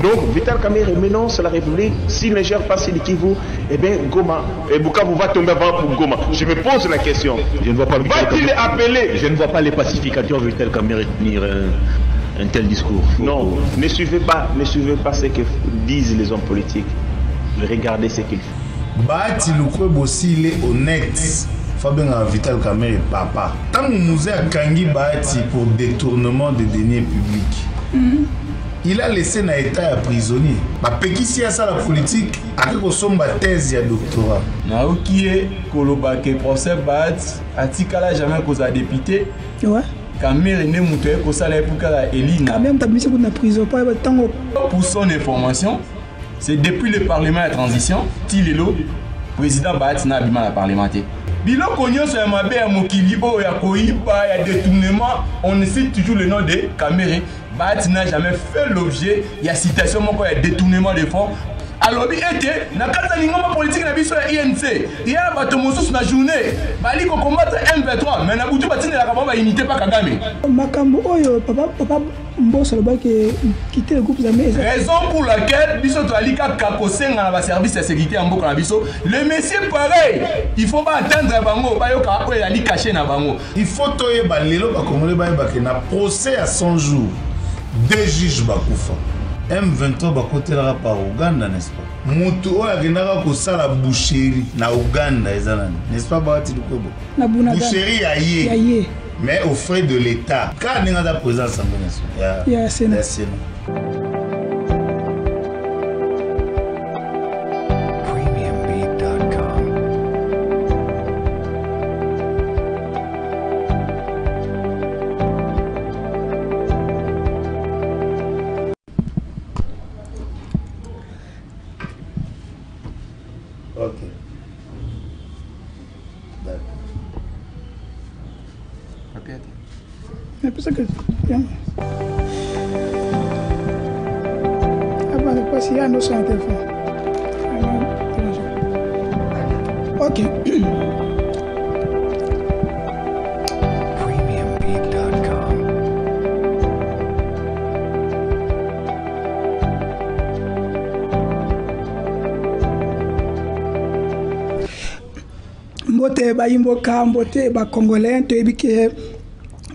Donc, Vital Kamerhe menace la République. S'il ne gère pas Sud Kivu, eh bien, Goma, et Bukavu va tomber avant pour Goma. Je me pose la question. Je ne vois pas Va-t-il appeler? Je ne vois pas les pacificateurs Vital Kamerhe tenir un tel discours. Non, ne suivez pas ce que disent les hommes politiques. Regardez ce qu'ils font. Bahati Lukwebo s'il est honnête, Fabien Vital Kamerhe papa. Tant nous a kangi Bahati pour détournement des deniers publics. Il a laissé un état prisonnier. Pekisi a ça la politique avec somba thèse et doctorat. Naoki Kolobake procès Bahati atikala jamais cause à député. Ouais. Kamerhe ne mutoye ko sala pour kala Elina. Quand même ta mission pour la prison pas tango. Pour son information, c'est depuis le Parlement de transition, Tilelo, président Bahati n'a pas la parlementaire. Bilo Konyo sur Mabe à Mokili, oh, ya Koiba, ya détournement, on cite toujours le nom de Kamerhe. Bahati n'a jamais fait l'objet, il y a citation, il y a détournement de fonds. Alors, il était, dans le cadre de la politique de l'INC, il y a un bateau sous la journée, il faut combattre M23, mais il y a une unité pas Kagame. Makambo, papa, boss quitter le groupe d'amis. Raison pour laquelle biso to alika kakoseng na ba service de sécurité en mboka na biso le monsieur pareil il faut pas attendre bango ba yo ka ko ali caché na bango il faut toye ba lelo ba congolais ba ke na procès à 100 jours deux juges bakufa M23 ba kotelaka par Ouganda n'est-ce pas mutu oya kendaka ko sala boucherie na Ouganda ezana n'est-ce pas Bahati Lukwebo na boucherie aye mais aux frais de l'État. Quand on a la présence en il y a Sénat. Ok. Mais pour ça que avant de passer, il y a un autre téléphone. Ok. Mbote ba imboka mbote ba congolais to ebike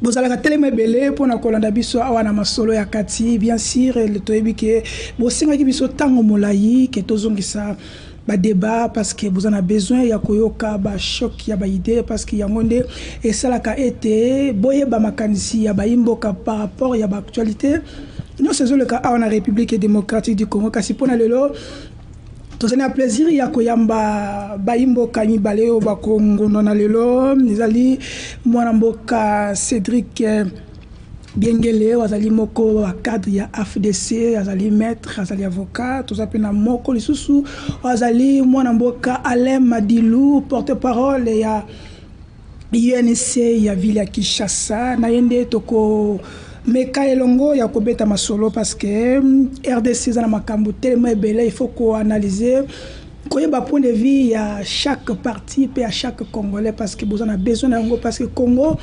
bozalaka telema ebele mpona kolanda biso awa na masolo ya kati bien sûr toyebi ke bosengaki biso ntango molai ke tozongisa badébat parce que vous en avez besoin ya koyoka bachoc ya baidée parce que yango nde esalaka ete boyeba makanisi ya baimboka par rapport ya baactualité nyonso ezoleka awa na République démocratique du Congo kasi mpona lelo tozali na plaisir ya koyamba baimboka mibale oyo bakongono na lelo ezali mwana mboka Cédric Biengele azali moko wa cadre ya AFDC azali maître azali avocat toza pe na moko lisusu azali mwana mboka Alain Madilou porte-parole ya UNC ya ville ya Kinshasa na yende toko meka elongo ya kobeta masolo parce que RDC za na makambo tellement ebele il faut ko analyser koyeba point de vue ya chaque parti pe à chaque Congolais parce que vous en avez besoin yango parce que Congo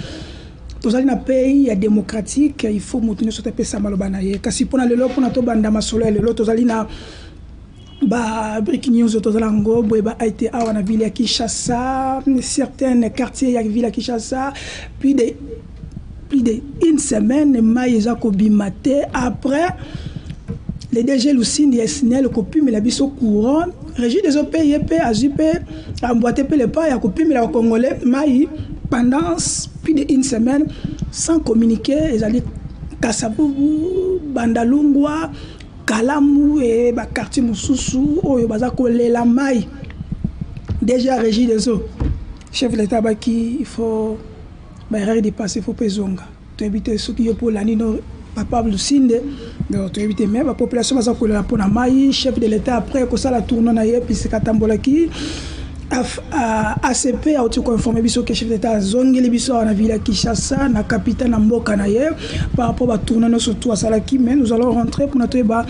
tozali na pays ya démocratique il faut moutenir sur pesa maloba na ye kasi pona lelo pona to banda masolo ya lelo tozali na ba breaking news tozala ngo boyeba a été awa na ville ya Kinshasa certains quartiers ya ville ya Kinshasa puis plus d'une semaine, Maïza Kobimate. Après, les DG Lucine et Snell copie mais la biso courant. Régie des OPIP, AJP, emboîté les pas, il y a copie mais la Congolais, Maï, pendant plus d'une semaine, sans communiquer, ils allaient Kasaboubou, Bandalungwa, Kalamu et quartier Moussoussou, Oyo Bazako Lela Maï. Déjà Régie des eaux. Chef de l'État, il faut. Il faut pas zonga. Tu évites ceux qui pour l'année papa Lucinde. Tu évites même la population va s'accoler pour la maille chef de l'État après que ça la tourne na yé puis c'est katambola qui ACP a aussi informé biso que chef d'État zongi les biso na ville Kinshasa na capitale na mboka na yé par rapport à tourner surtout à Salaki mais nous allons rentrer pour notre débat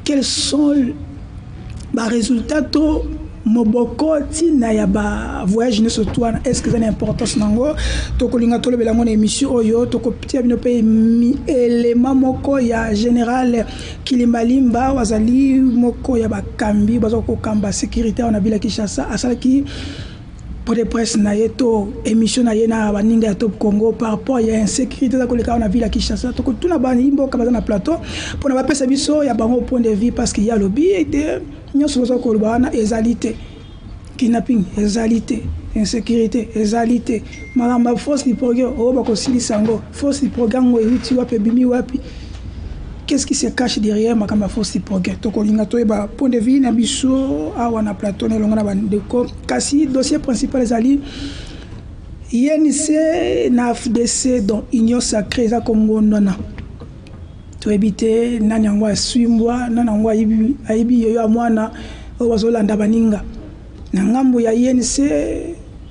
quels sont les résultats moboko tina ya ba voyage ne surtout est-ce que ça a une importance nango tokolinga tolobela ngona émission oyo tokopitia bino pe élément moko ya général Kilimbalimba wazali moko ya bakambi bazoko kamba sécurité on a bila Kinshasa asalaki pour des presse na yeto émission na yena baninga ya Top Congo par rapport à insécurité za koleka on a bila Kinshasa tokotuna banimbo kabaza na plateau pour na ba pesa biso ya bango point de vue parce qu'il y a lobby et nyonso bazoko lobana ezalité kidnapping ezalité insécurité ezalité magamba force du programme o bako silisango force du programme outi wapi bimi wapi qu'est-ce qui se cache derrière magamba force du programme tokolinga toyeba point de vue na biso awa na plateau na longa na bandeko kasi dossier principal ezali INC na FDC donc union sacrée za Congo nona to éviter nani yango aswimbwa nani yango aibi yoyo amwana bazolanda baninga na ngambo ya INC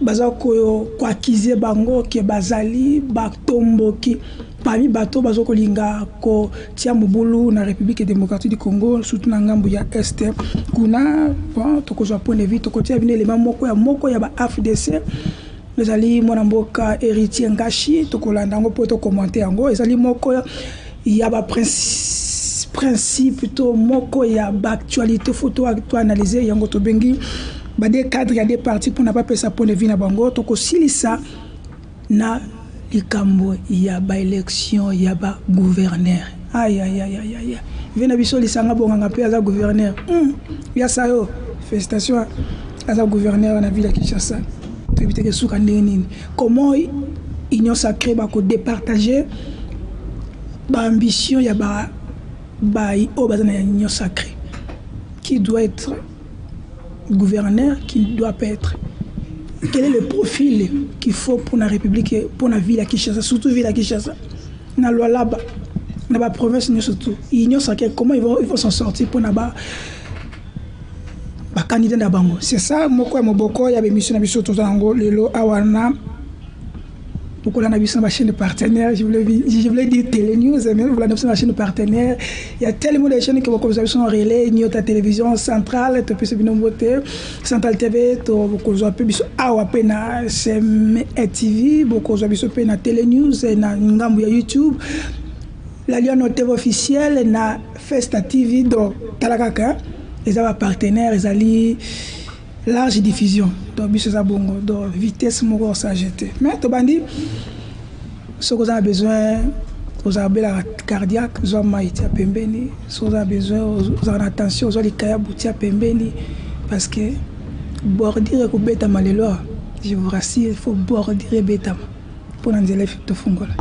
baza ko akize bango ke bazali batomboki parmi bato bazo kolinga ko tia mobulu na République démocratique du Congo surtout na ngambo ya Est kuna bon tokozwa point de vue tokotia bino élément moko ya ba FDC ezali mwana mboka héritier ngashi tokolanda ngo po to commenter yango ezali moko ya ba principe to moko ya ba actualité photo to analyser yango to bengi ba des cadres ya des partis pour na pas pesa point de vue na bango to ko silisa na likambo ya ba élection ya ba gouverneur aïe vena biso lisanga bonganga pe aza gouverneur ya sayo félicitations aza gouverneur na ville ya Kinshasa to éviter que souka nini comment union sacrée ba ko départager ba ambition ya ba o bazana ya union sacrée qui doit être gouverneur, qui ne doit pas être. Quel est le profil qu'il faut pour la République, pour la ville à Kinshasa, surtout ville à Kinshasa, dans la loi là-bas, dans la province surtout. Union sacrée, comment ils vont s'en sortir pour la candidat d'Abango. C'est ça, moi il y a des missions à Bissot Tozango, le lot Awana. Pourquoi on a vu sur ma chaîne partenaire, je voulais dire Télé News, mais vous l'avez sur ma chaîne partenaire. Il y a tellement de chaînes qui vous avez sur relais, Nyota Télévision Centrale, tu peux se voir Centrale TV, tu vous avez vu sur Awapena, TV, vous avez vu sur Télé News, na Ngambu YouTube, la Lyon TV officielle, na Festa TV, donc Talakaka, les partenaires, ils allaient large diffusion donc biso za bongo donc vitesse moko ça jeter mais to bandi ce qu'on a besoin aux abela cardiaque zo maïti a pembeni so on a besoin aux attention aux les kaya bouti a pembeni parce que bordir ko beta malelo je vous rassure il faut bordir beta pour un élève de fungola.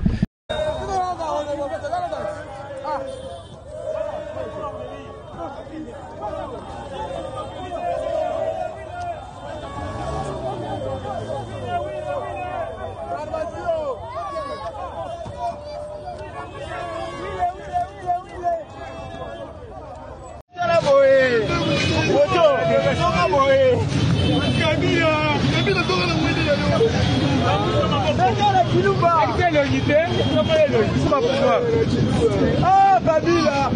Ah, Babila!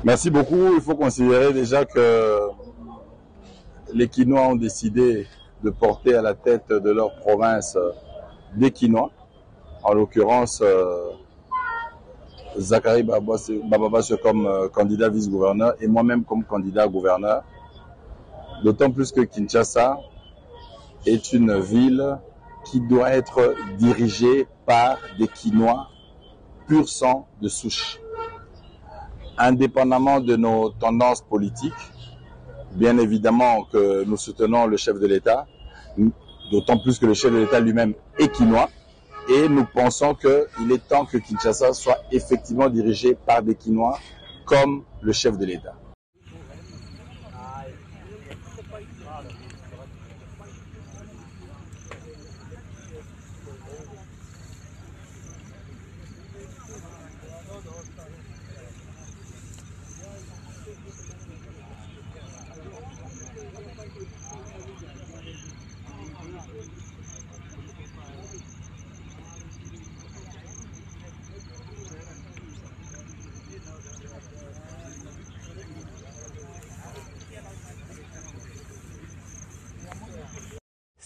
Merci beaucoup. Il faut considérer déjà que les Quinois ont décidé de porter à la tête de leur province des Quinois, en l'occurrence Zachary Bababache comme candidat vice-gouverneur et moi-même comme candidat gouverneur. D'autant plus que Kinshasa est une ville qui doit être dirigée par des Quinois pur sang de souche. Indépendamment de nos tendances politiques, bien évidemment que nous soutenons le chef de l'État, d'autant plus que le chef de l'État lui-même est quinois, et nous pensons qu'il est temps que Kinshasa soit effectivement dirigé par des Quinois comme le chef de l'État.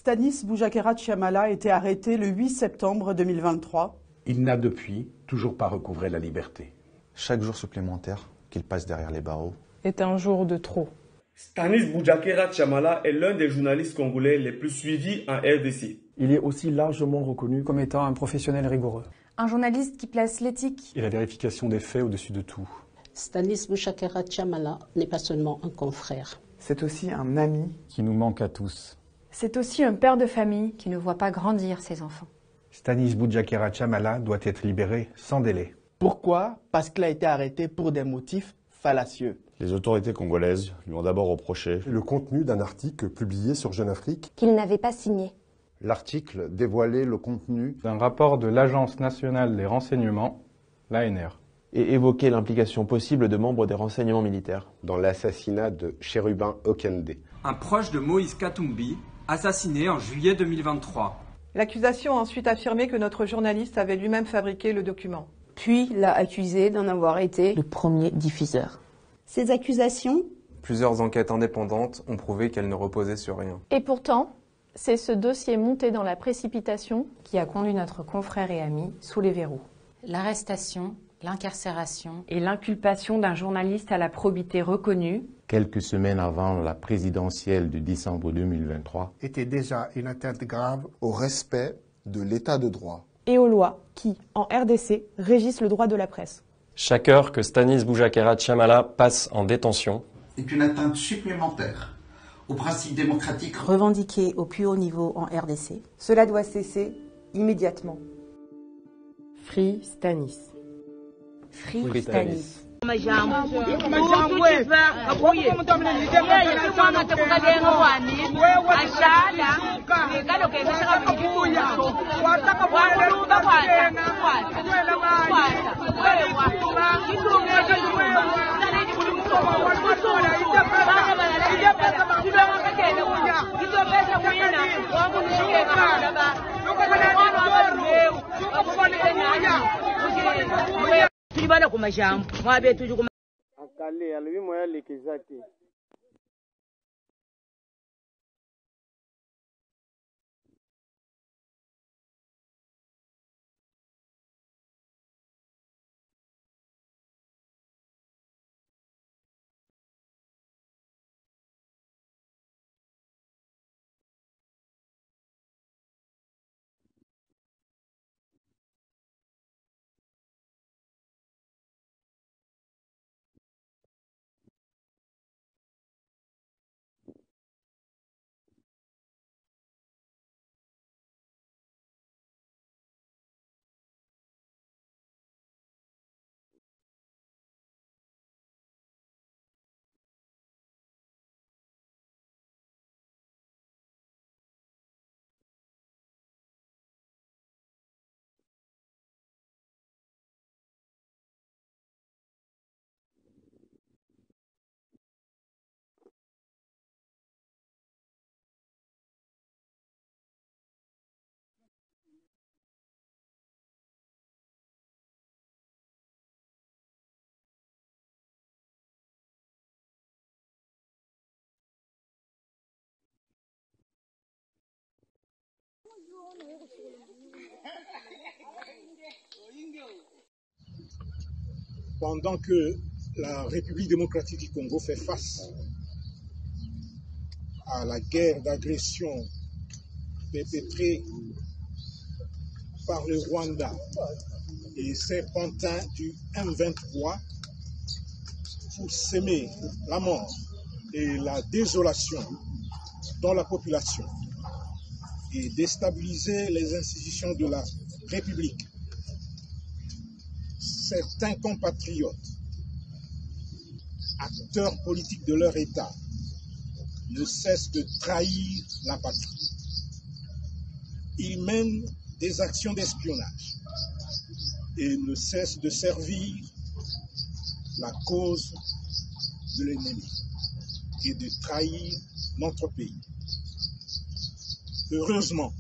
Stanis Boujakera Tchamala a été arrêté le 8 septembre 2023. Il n'a depuis toujours pas recouvré la liberté. Chaque jour supplémentaire qu'il passe derrière les barreaux est un jour de trop. Stanis Boujakera Tchamala est l'un des journalistes congolais les plus suivis en RDC. Il est aussi largement reconnu comme étant un professionnel rigoureux. Un journaliste qui place l'éthique et la vérification des faits au-dessus de tout. Stanis Boujakera Tchamala n'est pas seulement un confrère. C'est aussi un ami qui nous manque à tous. C'est aussi un père de famille qui ne voit pas grandir ses enfants. Stanis Boujakera Tchamala doit être libéré sans délai. Pourquoi? Parce qu'il a été arrêté pour des motifs fallacieux. Les autorités congolaises lui ont d'abord reproché le contenu d'un article publié sur Jeune Afrique qu'il n'avait pas signé. L'article dévoilait le contenu d'un rapport de l'Agence nationale des renseignements, l'ANR, et évoquait l'implication possible de membres des renseignements militaires dans l'assassinat de Chérubin Okende, un proche de Moïse Katumbi, assassiné en juillet 2023. L'accusation a ensuite affirmé que notre journaliste avait lui-même fabriqué le document. Puis l'a accusé d'en avoir été le premier diffuseur. Ces accusations, plusieurs enquêtes indépendantes ont prouvé qu'elles ne reposaient sur rien. Et pourtant, c'est ce dossier monté dans la précipitation qui a conduit notre confrère et ami sous les verrous. L'arrestation, l'incarcération et l'inculpation d'un journaliste à la probité reconnue, quelques semaines avant la présidentielle de décembre 2023, était déjà une atteinte grave au respect de l'état de droit et aux lois qui, en RDC, régissent le droit de la presse. Chaque heure que Stanis Boujakera Tchamala passe en détention est une atteinte supplémentaire aux principes démocratiques revendiqués au plus haut niveau en RDC. Cela doit cesser immédiatement. Free Stanis. Free Stanis. tulibana ku majambo mwabe tuju akale alobi moya lekeza te Pendant que la République démocratique du Congo fait face à la guerre d'agression perpétrée par le Rwanda et ses pantins du M23 pour semer la mort et la désolation dans la population et déstabiliser les institutions de la République. Certains compatriotes, acteurs politiques de leur État, ne cessent de trahir la patrie. Ils mènent des actions d'espionnage et ne cessent de servir la cause de l'ennemi et de trahir notre pays. Heureusement,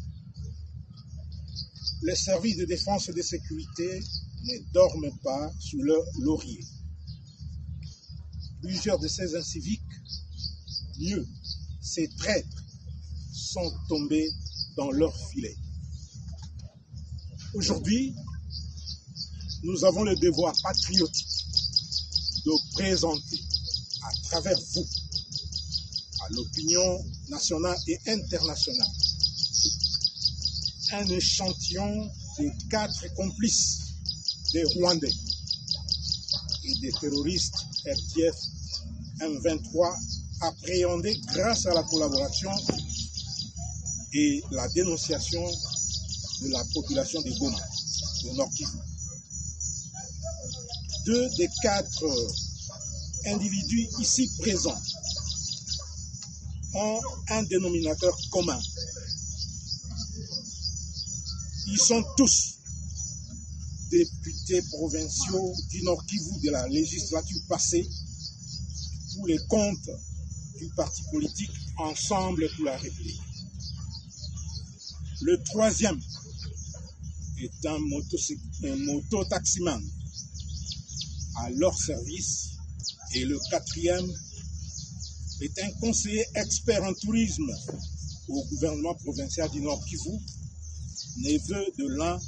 les services de défense et de sécurité ne dorment pas sous leur laurier. Plusieurs de ces inciviques, mieux, ces traîtres, sont tombés dans leur filet. Aujourd'hui, nous avons le devoir patriotique de présenter à travers vous, à l'opinion nationale et internationale, un échantillon des 4 complices des Rwandais et des terroristes RDF M23 appréhendés grâce à la collaboration et la dénonciation de la population de Goma, de Nord Kivu. 2 des 4 individus ici présents ont un dénominateur commun. Ils sont tous députés provinciaux du Nord Kivu de la législature passée pour les comptes du parti politique Ensemble pour la République. Le 3e est un moto-taximan à leur service et le 4e est un conseiller expert en tourisme au gouvernement provincial du Nord Kivu, neveu de l'un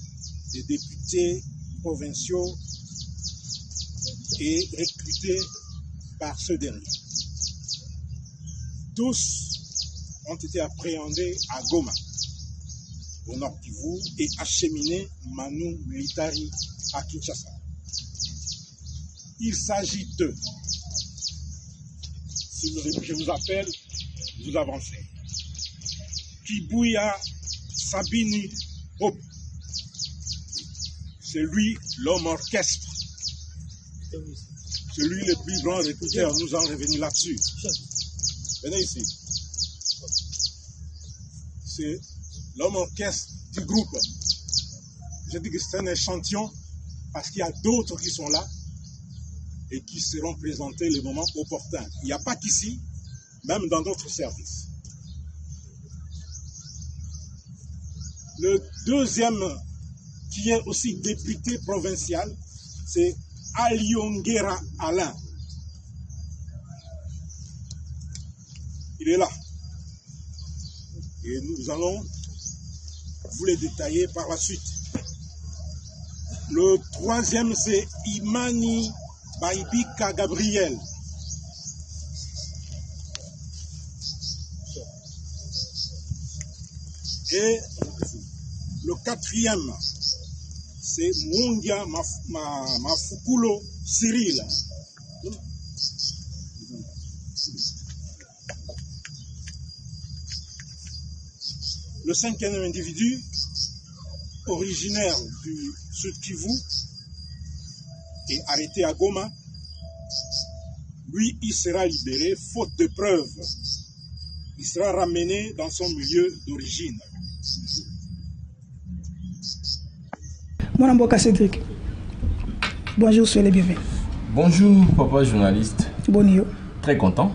des députés provinciaux et recruté par ce dernier. Tous ont été appréhendés à Goma, au Nord Kivu, et acheminés Manu Militari à Kinshasa. Il s'agit d'eux. Si je vous appelle, vous avancez. Kibuya Sabini Hope. C'est lui l'homme orchestre. C'est lui le plus grand recruteur. Nous en revenons là-dessus. Venez ici. C'est l'homme orchestre du groupe. Je dis que c'est un échantillon parce qu'il y a d'autres qui sont là et qui seront présentés le moment opportun. Il n'y a pas qu'ici, même dans d'autres services. Le 2e, qui est aussi député provincial, c'est Aliongera Alain. Il est là. Et nous allons vous les détailler par la suite. Le 3e, c'est Imani Baibika Gabriel. Et le 4e, c'est Mungia Mafukulo Cyril. Le 5e individu, originaire du Sud Kivu, est arrêté à Goma. Lui, il sera libéré faute de preuves. Il sera ramené dans son milieu d'origine. Mon nom est Cédric. Bonjour, soyez les bienvenus. Bonjour, papa journaliste. Bonjour. Très content.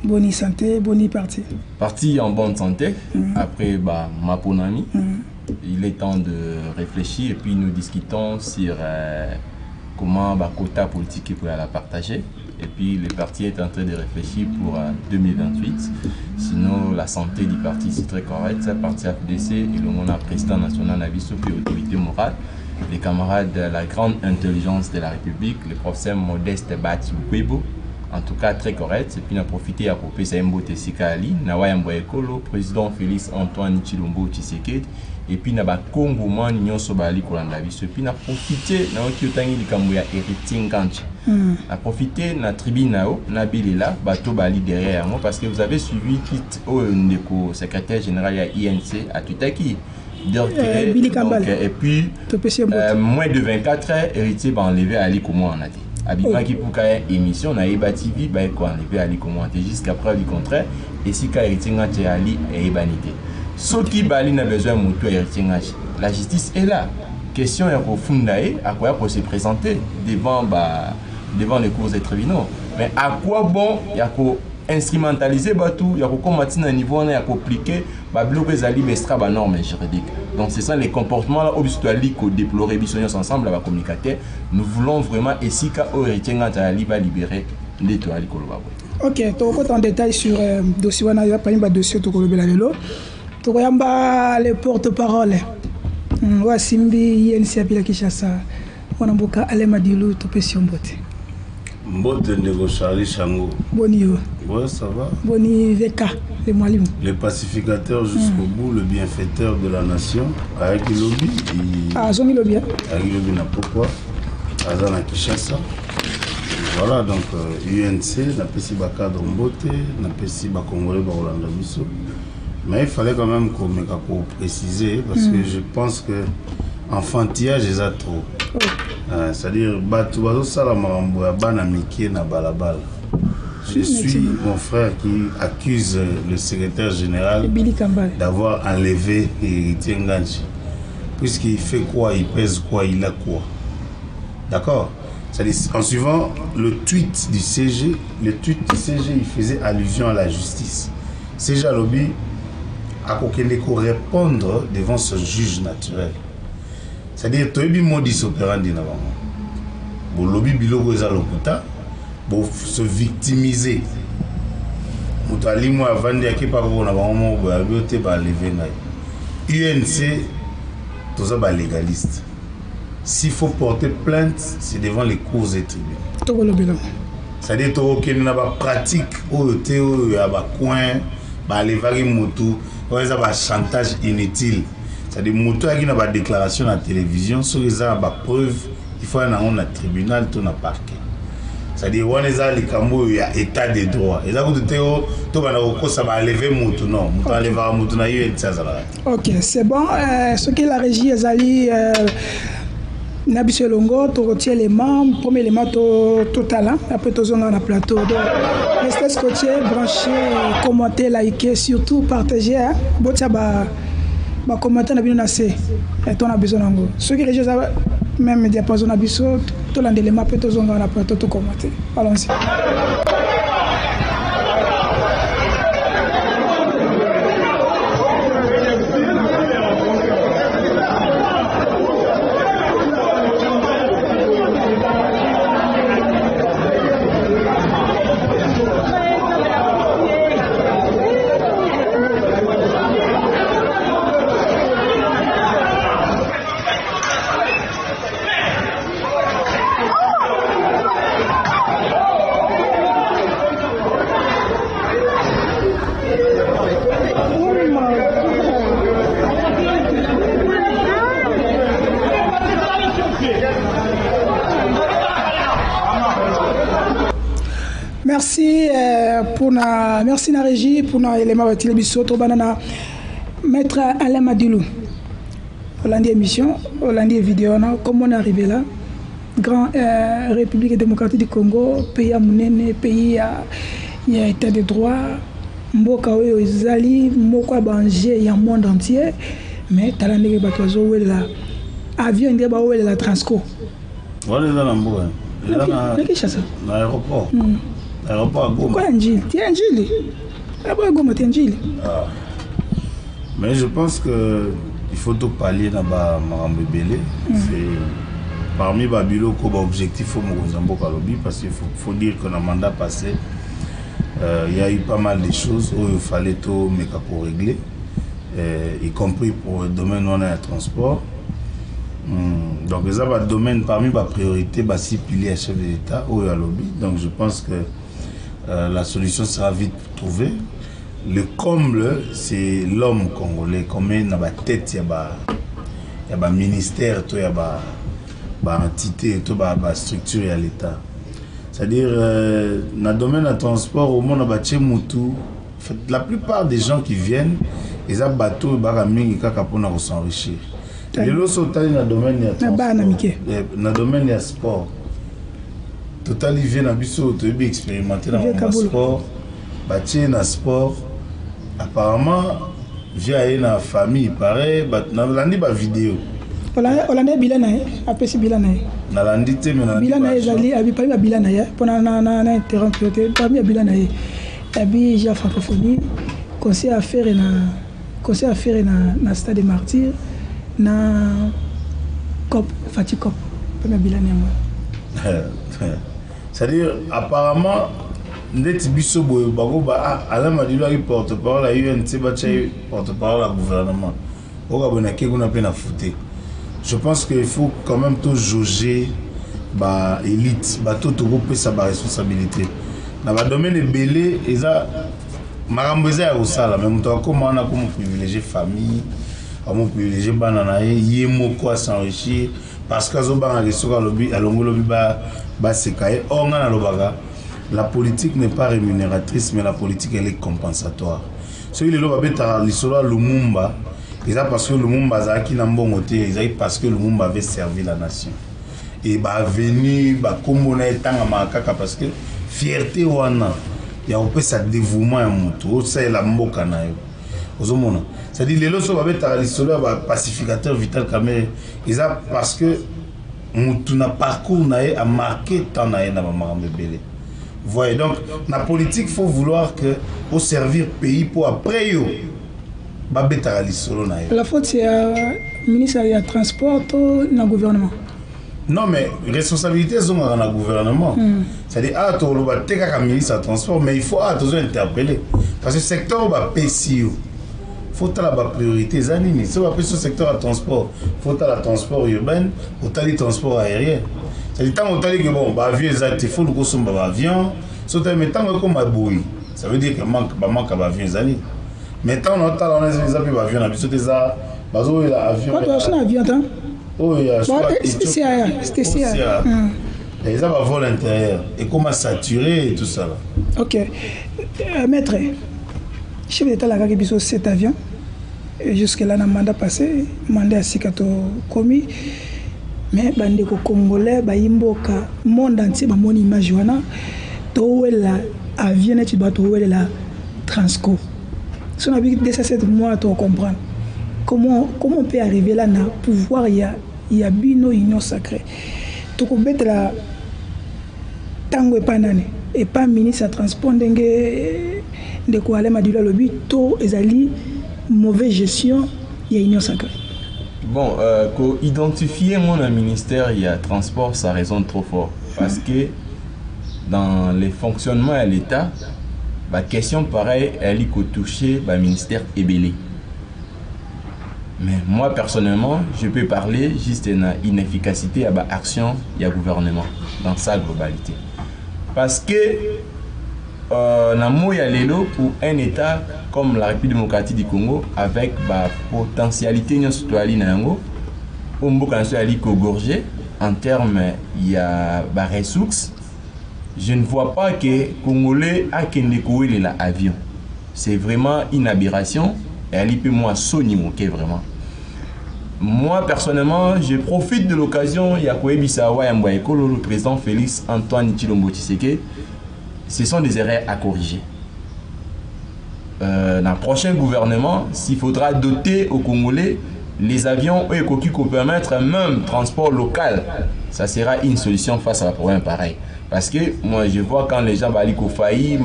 Bonne santé, bonne partie. Parti en bonne santé. Après ma ponami. Il est temps de réfléchir et puis nous discutons sur comment quota politique pour la partager. Et puis le parti est en train de réfléchir pour 2028. Sinon, la santé du parti c'est très correct. Le parti FDC et le monde président national a vu et autorité morale. Les camarades de la grande intelligence de la République, le professeur Modeste Bati Boukwebo, en tout cas très correct. Et puis on a profité à couper Saimbo Tessika Ali, Nawayambo Ekolo, président Félix Antoine Chilombo Tshisekedi. Et puis on a Congo Man Nyonso Bali Kolandavis. Et puis on a profité na Kyotangi Likamboya héritier Nganchi. On a profité na tribune nao, na Bilela, bateau Bali derrière moi parce que vous avez suivi quitte au secrétaire général à INC à Tutaki. Donc, et puis moins de 24 heures, héritier va enlever Ali Komo en athée. Abiba qui pour qu'à émission, on a Eba TV, bah quoi enlever Ali Komo en athée jusqu'à preuve du contraire. Et si qu'à héritier Ngache Ali est ébanité. Ce qui Bali n'a besoin de moto héritier Ngache. La justice est là. Question est au Fundae, à quoi pour se présenter devant les cours des tribunaux. Mais à quoi bon, il y a qu'à instrumentaliser tout, il y a qu'à combattre à un niveau, il y a qu'à appliquer, bloquer les alibes extra normes juridiques. Donc c'est ça les comportements là, obligatoirement qu'on déplore ensemble, la communicateur. Nous voulons vraiment ici qu'au héritier Ngache va libérer les toiles Koloba. Ok, tu as en détail sur le dossier, on a pas un dossier de Koloba Lelo. Tu as les porte-parole. Simbi INC Apila Kishasa. On a beaucoup Alema Dilou, tu peux s'y emboîter. Mbote Nego Charlie Chango. Boni. Ouais, ça va. Boni VK, les Mwalim. Le pacificateur jusqu'au bout, le bienfaiteur de la nation, avec le lobby. Ah, Zomi Lobby. Avec le lobby, n'a pourquoi. Azana Kishasa. Voilà, donc UNC, n'a pas si cadre Mbote, n'a pas si Congolais Barolanda Bisso. Mais il fallait quand même qu'on préciser, parce que je pense que enfantillage, ils ont trop. C'est-à-dire, je suis mon frère qui accuse le secrétaire général d'avoir enlevé Héritier Nganchi. Puisqu'il fait quoi, il pèse quoi, il a quoi. D'accord? C'est-à-dire, en suivant le tweet du CG, il faisait allusion à la justice. CG Alobi a répondre devant ce juge naturel. C'est-à-dire, tu as dit modus operandi na bango. Bon lobby biloko eza lokuta, bon se victimiser. Mutali mo avandi akipa ko na bango mo ba biote ba lever ngai. UNC toza ba légaliste. S'il faut porter plainte, c'est devant les cours et tribunaux. C'est-à-dire que tu as des pratiques où tu as des coins, des motos, des chantage inutile. C'est-à-dire que tu as des déclarations à la télévision, sur les preuves, il faut aller dans un tribunal, tu as parquet. C'est-à-dire que tu as des état de droit. Et ça, tu as lever moto, non, tu as lever moto, ok, c'est bon. Ce que la régie est allée. Nabiso Longo, tu retiens les membres, premier élément total, après tu as un plateau. Donc, restez scotché, branchez, commentez, likez, surtout partagez. Botia ba commenter na bino assez. Et on a besoin d'ango. Ceux qui les même diapason na biso, tout l'élément après tu as un plateau, tout commenter. Allons-y. Merci merci la régie pour nos éléments de télévision. Maître Alain Madilou, Hollande émission, Hollande vidéo, comment on est arrivé là? Grand République démocratique du Congo, pays à Mounene, pays à état de droit, Mboka Zali, Mboka Bangé, il y a un monde entier, mais tu as l'année que là. Avion, il y a la Transco. Voilà, là, l'aéroport. Pourquoi Angile? Tu es Angile? Mais je pense qu'il faut tout pallier dans Marambébélé. parmi Babilo, il y a un objectif au Mozambique lobby parce qu'il faut dire que dans le mandat passé, il y a eu pas mal de choses où il fallait tout mettre pour régler, y compris pour le domaine où on a le transport. Donc, il y a un domaine parmi les priorités, si piliers à chef de l'État ou à lobby. Donc, je pense que la solution sera vite trouvée. Le comble, c'est l'homme congolais. Combien dans la tête, il y a un ministère, il y a une entité, il y a une structure à l'État. C'est-à-dire, dans le domaine du transport, au monde, la plupart des gens qui viennent, ils ont un bateau pour s'enrichir. Les lots sont dans le domaine du domaine du sport. Total, ils viennent à expérimenter dans le sport, bâtir dans le sport. Apparemment, via une famille, pareil, dans la vidéo. On a bilanae, après c'est bilanae. Na landité mais na bilanae zali abi pas bilanae pendant na interrompre parmi bilanae. Abi j'ai francophonie, conseil à faire na stade des martyrs na cop faticop pas bilanae. C'est-à-dire apparemment ndeti biso boyo bako ba ala madilo aki porte-parole à UNC ba chay porte-parole à gouvernement. Oka bona ke kuna pe na fouté. Je pense qu'il faut quand même tout jauger bah élite, bah tout groupe sa responsabilité. Dans le domaine des belés, ils a marambeza au sala même temps comment on a comme privilégier famille, comment privilégier bananae, yemo quoi s'enrichir parce que zoba na soka lobby alongo lobby ba sekaye on na lobaga. La politique n'est pas rémunératrice mais la politique elle est compensatoire. Celui le loba beta lisolo Lumumba. Et ça parce que le monde bazaki n'a bon côté, parce que le monde avait servi la nation. Et bah venir, bah comme on est tant à makaka parce que fierté wana, il y a un peu ça dévouement à moto, ça est la mboka na yo. Ozomona. C'est-à-dire les loso ba beta lisolo ba pacificateur Vital Kamerhe, et ça parce que moto na parcours na a marqué tant na na marambe belé. Voyez donc la politique faut vouloir que au servir pays pour après yo. La faute c'est le ministère du Transport ou le gouvernement? Non, mais responsabilité sont dans le gouvernement. C'est-à-dire, tu as le ministre du Transport, mais il faut interpeller. Parce que le secteur va PCO. Il faut la priorité. Si on va sur le secteur du transport, il faut le transport urbain, il faut le transport aérien. C'est-à-dire, tant que bon, avion, il faut le avion. Mais tant que ça veut dire qu'il manque d'avion. Maintenant, on a des avions, on a des avions. Quand on a un avion, c'était ça. Les avions volent à l'intérieur. Et comment saturer et tout ça. Ok. Maître, chef d'État a gagné 7 avions. Jusque-là, dans le mandat passé, le mandat a Sikato commis. Mais les Congolais, les monde entier, mon image, l'avion est la Transco. Si on a vu que ça 7 mois, tu comprends. Comment on peut arriver là, dans pouvoir, il y a une union sacrée. Tu peux mettre la tango et pas ministre à transport de quoi aller madula le but, tout est mauvaise gestion, il y a union sacrée. Bon, pour identifier mon ministère, il y a transport, ça résonne trop fort. Parce que dans les fonctionnements à l'État, la question pareille, elle est toucher le ministère ébélé. Mais moi personnellement, je peux parler juste d'une inefficacité à l'action du gouvernement dans sa globalité. Parce que pour un État comme la République démocratique du Congo, avec la potentialité citoyenne, on peut en termes il y a des ressources. Je ne vois pas que les Congolais aient l'avion. C'est vraiment une aberration. Et elle peut moi sonner vraiment. Moi personnellement, je profite de l'occasion. Il y a le président Félix Antoine Tshilombo Tshisekedi. Ce sont des erreurs à corriger. Dans le prochain gouvernement, s'il faudra doter aux Congolais les avions qui peuvent permettre même transport local, ça sera une solution face à un problème pareil. Parce que moi je vois quand les gens vont failli,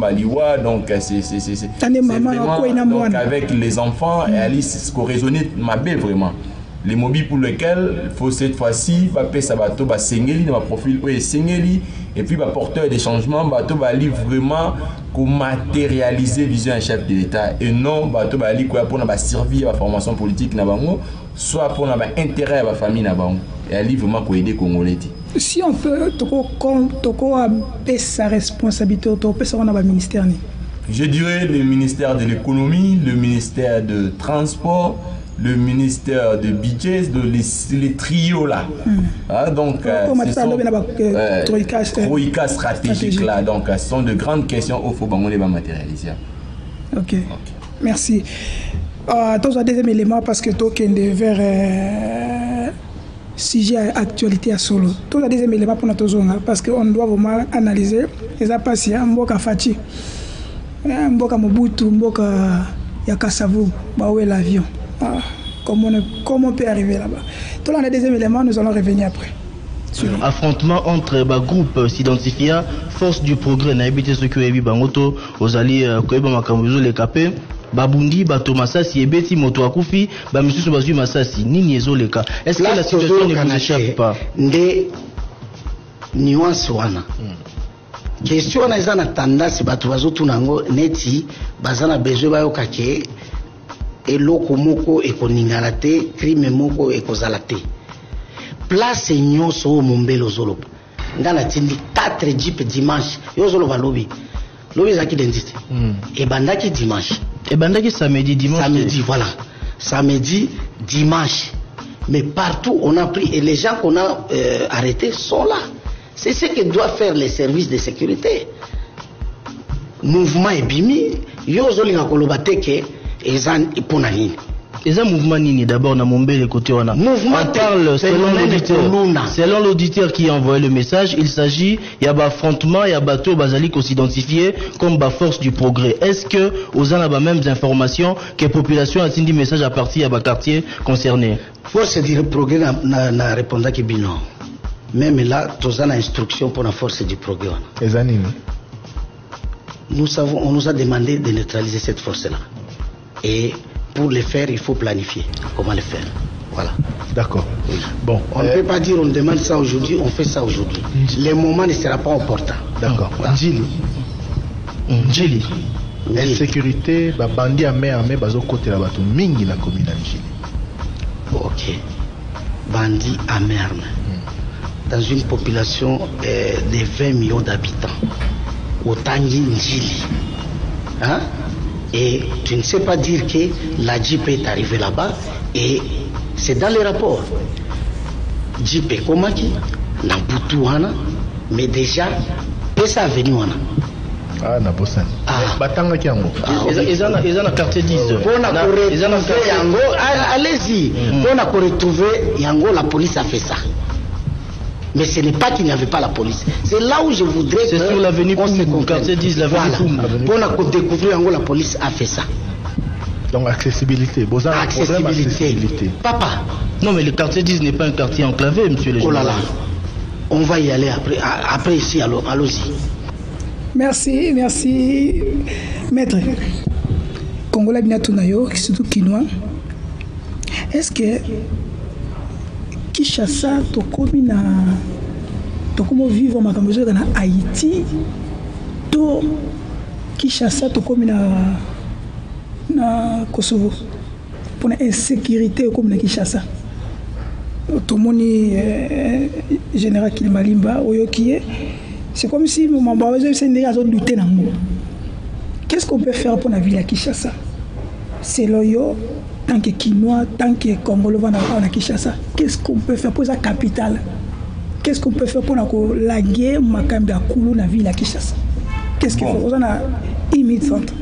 donc c'est vraiment donc avec les enfants et Alice ce qu'on raisonnait ma belle vraiment. les mobiles pour lesquels il faut cette fois-ci baper ça bateau ba sengeli dans profil ouais sengeli et puis ba porteur des changements bateau ba li vraiment pour matérialiser vision un chef de l'État et non bateau ba li quoi pour na ba servir la formation politique na bango soit pour na ba intérêt à la famille na bango et ali vraiment pour aider Congolais. Si on peut toko appeler sa responsabilité toko pesa on a ba ministère ni. Je dirais le ministère de l'économie, le ministère de transport, le ministère de budget, les trios là. Donc, ce sont troïka stratégique là. Donc, ce sont de grandes questions au faut matérialiser. Ok, merci. Dans un deuxième élément, parce que tu es vers sujet actualité à solo. Tout le deuxième élément pour notre zone, parce qu'on doit vraiment analyser les appasiens, Mboka Fati, Mboka Mobutu, Mboka Yakasavu, Baoué l'avion. Comment on peut arriver là-bas. Tout le deuxième élément, nous allons revenir après. Affrontement entre groupes s'identifiant force du progrès na habité ce que ebi bangoto ozali koyeba makambo les capé babundi bato masasi ebeti moto akufi ba misusu bazui masasi nini ezoleka. Est-ce que la situation ne vous échappe pas? Nde nuance wana question na eza na tendance bato bazotu nango neti bazana besoin bayoka ke eloko moko ekoningana te crime moko ekozala te. Place nyonso mombelo zolopa ngana tindi 4 jeep dimanche yo zoloba lobi zaki dentiste et bandaki dimanche et bandaki samedi dimanche samedi voilà samedi dimanche mais partout on a pris et les gens qu'on a arrêtés sont là. C'est ce que doivent faire les services de sécurité. Mouvement ebimi yo zolinga koloba teke ezan ipona nini. Et un mouvement nini d'abord na Mombele côté on parle selon l'auditeur qui a envoyé le message, il s'agit il y a affrontement, il y a bateau bazali qu'on s'identifie comme ba force du progrès. Est-ce que aux a ba mêmes informations que population a dit message à partir à ba quartier concerné? Force du progrès na répondra que bilan. Même là tous a instruction pour la force du progrès. Nous savons, on nous a demandé de neutraliser cette force là. Et pour le faire, il faut planifier comment le faire. Voilà. D'accord. Oui. Bon, on ne peut pas dire on demande ça aujourd'hui, on fait ça aujourd'hui. Le moment ne sera pas important. D'accord. Njili. Insécurité, bandi armé bazo côté la bato mingi na commune Njili. Ok. Bandi armé. Dans une population de 20 millions d'habitants. Au Tangi Njili. Hein? Et tu ne sais pas dire que la Jeep est arrivée là-bas et c'est dans les rapports. Jeep est comme qui na Boutouana, mais déjà, Pesa venu wana. Ah, na Bossani. Batanga qui yango. Ils ont quartier 10. Allez-y. On a retrouvé yango, la police a fait ça. Mais ce n'est pas qu'il n'y avait pas la police. C'est là où je voudrais que sur l'avenue Poum, quartier 10, l'avenue Poum. Pour découvrir en gros, la police a fait ça. Donc accessibilité. Accessibilité. Papa. Non mais le quartier 10 n'est pas un quartier enclavé, monsieur le général. Oh là là. On va y aller après ici, allons-y. Merci, maître. Congolais Binatunayo, surtout Kinois. Est-ce que Kinshasa tokomi vivre makambo na Haïti to Kinshasa tokomi na Kosovo pour la insécurité comme na Kinshasa tomoni général Kilimalimba oyokie c'est comme si mon babazo c'est ndenge azo lutter nango. Qu'est-ce qu'on peut faire pour la ville à Kinshasa? C'est loyo tant que Kinois, tant que Congolais à Kinshasa, qu'est-ce qu'on peut faire pour la capitale? Qu'est-ce qu'on peut faire pour la guerre Makamba Koulou la ville à Kinshasa? Qu'est-ce qu'il faut? On a 1 minute 30.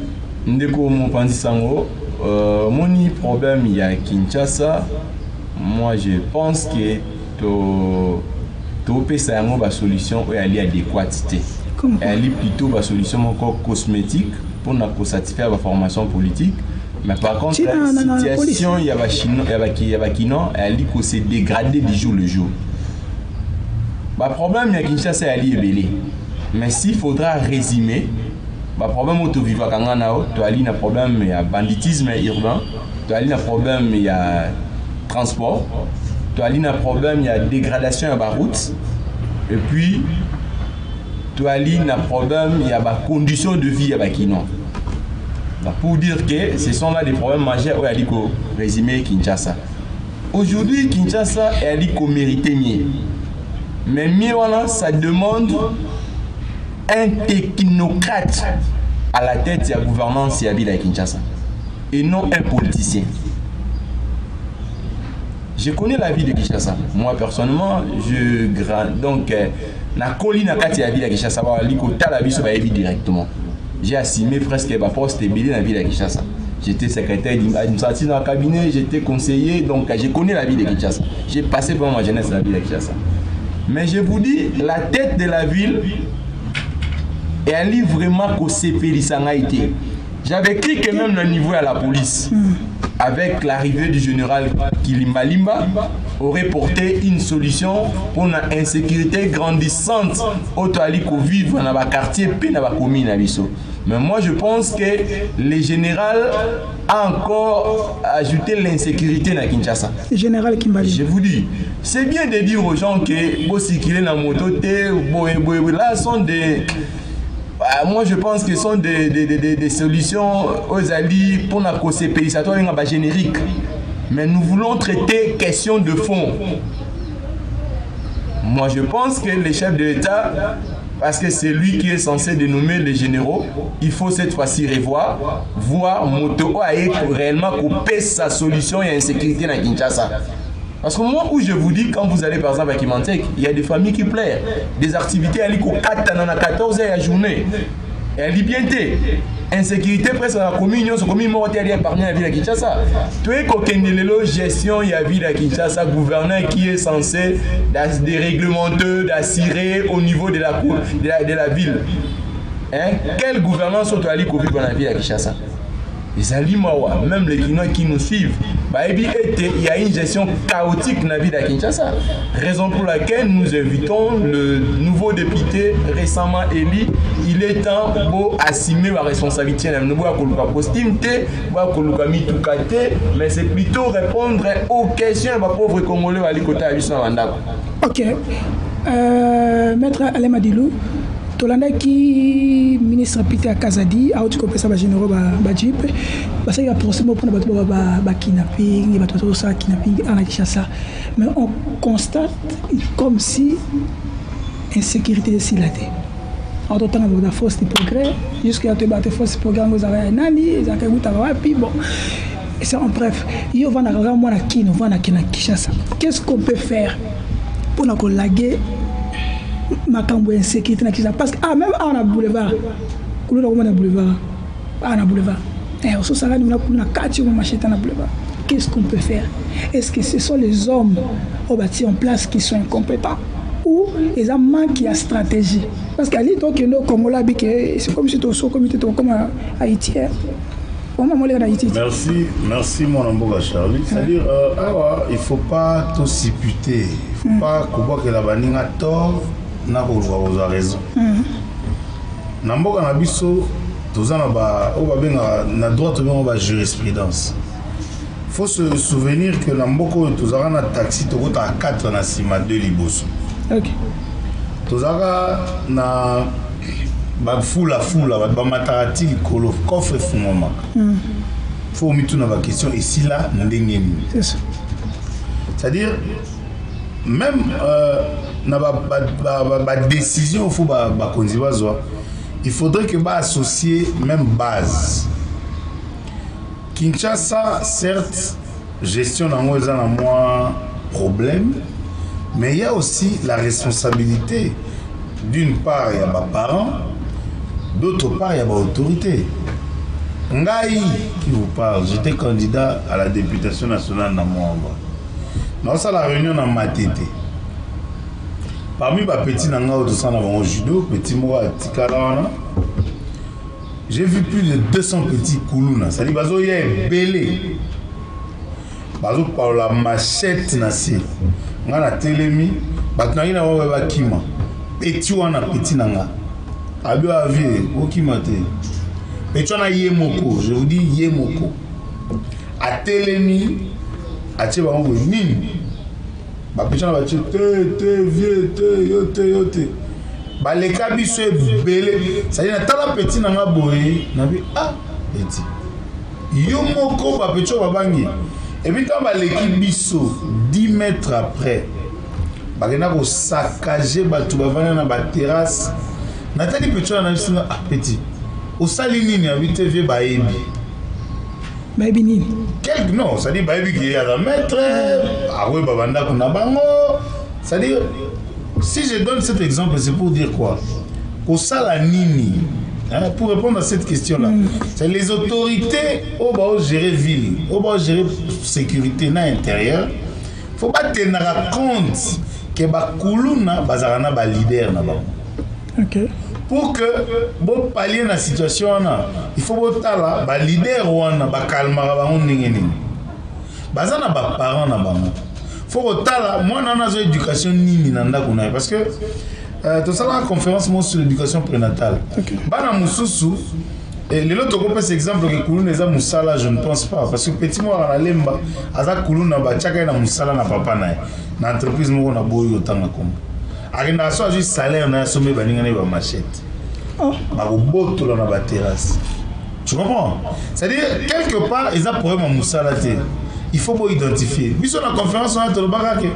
Ndeko mon pandi sango, mon problème il y a Kinshasa. Moi je pense que to pesa yango ba solution ou ali adéquatité. Elle est plutôt la solution encore cosmétique pour nous satisfaire la formation politique. Mais par contre, la situation, il y a Kino, elle dit que c'est dégradé du jour le jour. Le problème, il y a Kinshasa, elle est belé. Mais s'il faudra résumer, le problème, il y a un problème, il y a banditisme urbain, il y a un problème, il y a transport. Tu as un problème, il y a dégradation à la route. Et puis, tu as un problème, il y a des conditions de vie à la Kino. Donc, pour dire que ce sont là des problèmes majeurs, il y a un résumé Kinshasa. Aujourd'hui, Kinshasa est mérité mieux. Mais mieux, ça demande un technocrate à la tête de la gouvernance de la ville de Kinshasa et non un politicien. Je connais la ville de Kinshasa. Moi, personnellement, donc, la colline à la ville de Kinshasa, directement. J'ai assumé presque ma poste dans la ville de Kinshasa. J'étais secrétaire administratif dans le cabinet, j'étais conseiller, donc je connais la ville de Kinshasa. J'ai passé pendant ma jeunesse dans la ville de Kinshasa. Mais je vous dis, la tête de la ville, elle est vraiment qu'au CPI Sangaïté. J'avais écrit que même le niveau à la police, avec l'arrivée du général Kilimba Limba, aurait porté une solution pour une insécurité grandissante au Covid dans le quartier et dans la commune. Mais moi je pense que le général a encore ajouté l'insécurité dans Kinshasa. Le général Kimbali. Je vous dis, c'est bien de dire aux gens que bon circuler dans la moto, là sont des... Moi je pense que ce sont des solutions aux alliés pour la CPI, ça doit être générique. Mais nous voulons traiter question de fond. Moi je pense que le chef de l'État, parce que c'est lui qui est censé dénommer les généraux, il faut cette fois-ci revoir, voir Moto réellement couper sa solution et insécurité dans Kinshasa. Parce que moi où je vous dis, quand vous allez par exemple à Kimantek, il y a des familles qui pleurent, des activités à 14 heures à la journée. Et elle dit bien insécurité presque dans la commune, c'est comme une mortelle épargnée à la ville de Kinshasa. Tu es qu'aucun gestion, il y a la ville de Kinshasa, gouverneur qui est censé déréglementer, d'assurer au niveau de la ville. Hein? Quelle gouvernance sont allés vivre dans la ville de Kinshasa? Les Alimawa, même les Kinois qui nous suivent, il y a une gestion chaotique dans la ville de Kinshasa. Raison pour laquelle nous invitons le nouveau député récemment élu. Il est temps d'assumer la responsabilité. Nous ne pouvons pas postime, mais c'est plutôt répondre aux questions des pauvres Congolais à l'écoute à l'Issou. Ok. Maître Alema Dilou. Tolanda qui ministre Peter Kazadi a aussi coupé ça généraux Jeep parce qu'il y a procédure pour le kidnapping, il y a tout ça kidnapping en Kinshasa. Mais on constate comme si insécurité est silate. En tout temps, on a force de progrès jusqu'à te battre force de progrès vous avez nani, ils ont puis bon. C'est en bref, il y a un Kinshasa. Qu'est-ce qu'on peut faire pour nous collaguer? Makambo insécurité na Kinshasa parce que même on a boulevard kulo na na boulevard na boulevard on se sala na kuna kati na macheta na boulevard. Qu'est-ce qu'on peut faire? Est-ce que ce sont les hommes au bâti en place qui sont incompétents ou ils ont manqué de stratégie? Parce qu'à l'époque nos Congolais c'est comme si tu es comme Haïti. Merci mon amboga Charlie. C'est-à-dire il faut pas tout supputer. Il faut pas que la baninga tort. Vous avez raison. Namboka na biso tozana ba na droit de jurisprudence. Il faut se souvenir que Namboko tozara na taxi tokota 4 na sima 2 liboso. OK. Tozara na ba fula ba matarati kolo coffre fumoma. Faut mituna ba question ici là ndengemi. C'est ça. C'est-à-dire même na ba décision faut ba il faudrait que ba associer même base. Kinshasa certes gestion nango eza na moins problème, mais il y a aussi la responsabilité d'une part il y a ba parents, d'autre part il y a ba autorité. Ngai qui vous parle, j'étais candidat à la députation nationale na Mwamba. Dans la réunion dans Matete. Parmi les petits nangas de sang avant judo, petit moi Tikalana, j'ai vu plus de 200 petits koulouna. Ça dit bazo yé belé. Bazo par la machette nasi. On a télémi, batnagi na wa kima. Petit wana petit nanga. Abio avie okimate. Petit wana yé moko, je vous dis yé moko. A télémi atie bango boye nini bapesana batie te vie te yote baleka biso ebele c'est-à-dire natala petit na nga boye nabi eti yo moko bapetio babangi epi ntango baleki biso 10 mètres après bakenda kosakaje bato bavanda na baterrasse natali petio na biso petit osali nini abi te vie bayebi nini quelque non c'est-à-dire bayebi ki ya maître awe babanda kuna bango c'est-à-dire si je donne cet exemple c'est pour dire quoi kosala nini pour répondre à cette question-là, c'est les autorités au bas gérer ville, au bas gérer sécurité na intérieur. Faut pas tenir compte que ba kuluna bazarana ba leader na ba. OK. Pour que bon pallier la situation là, il faut botala ba leader wana ba calmera ba ndengeni. Bazana ba parents na ba. Faut botala moi na zo éducation nini na ndako na parce que tout ça la conférence sur l'éducation prénatale. Bana mususu et les autres groupe c'est exemple que kuluna eza musala je ne pense pas parce que petit moi na lemba aza kuluna ba chaka na musala na papa na entreprise moko na boyo tanga kombo. Arinda so juste salaire na sommet baninga na ba machette. Ba boto na ba terrasse. Tu comprends? C'est-à-dire quelque part ils a problème à musala té. Il faut pas identifier. Puis sur la conférence on a tout le bagage que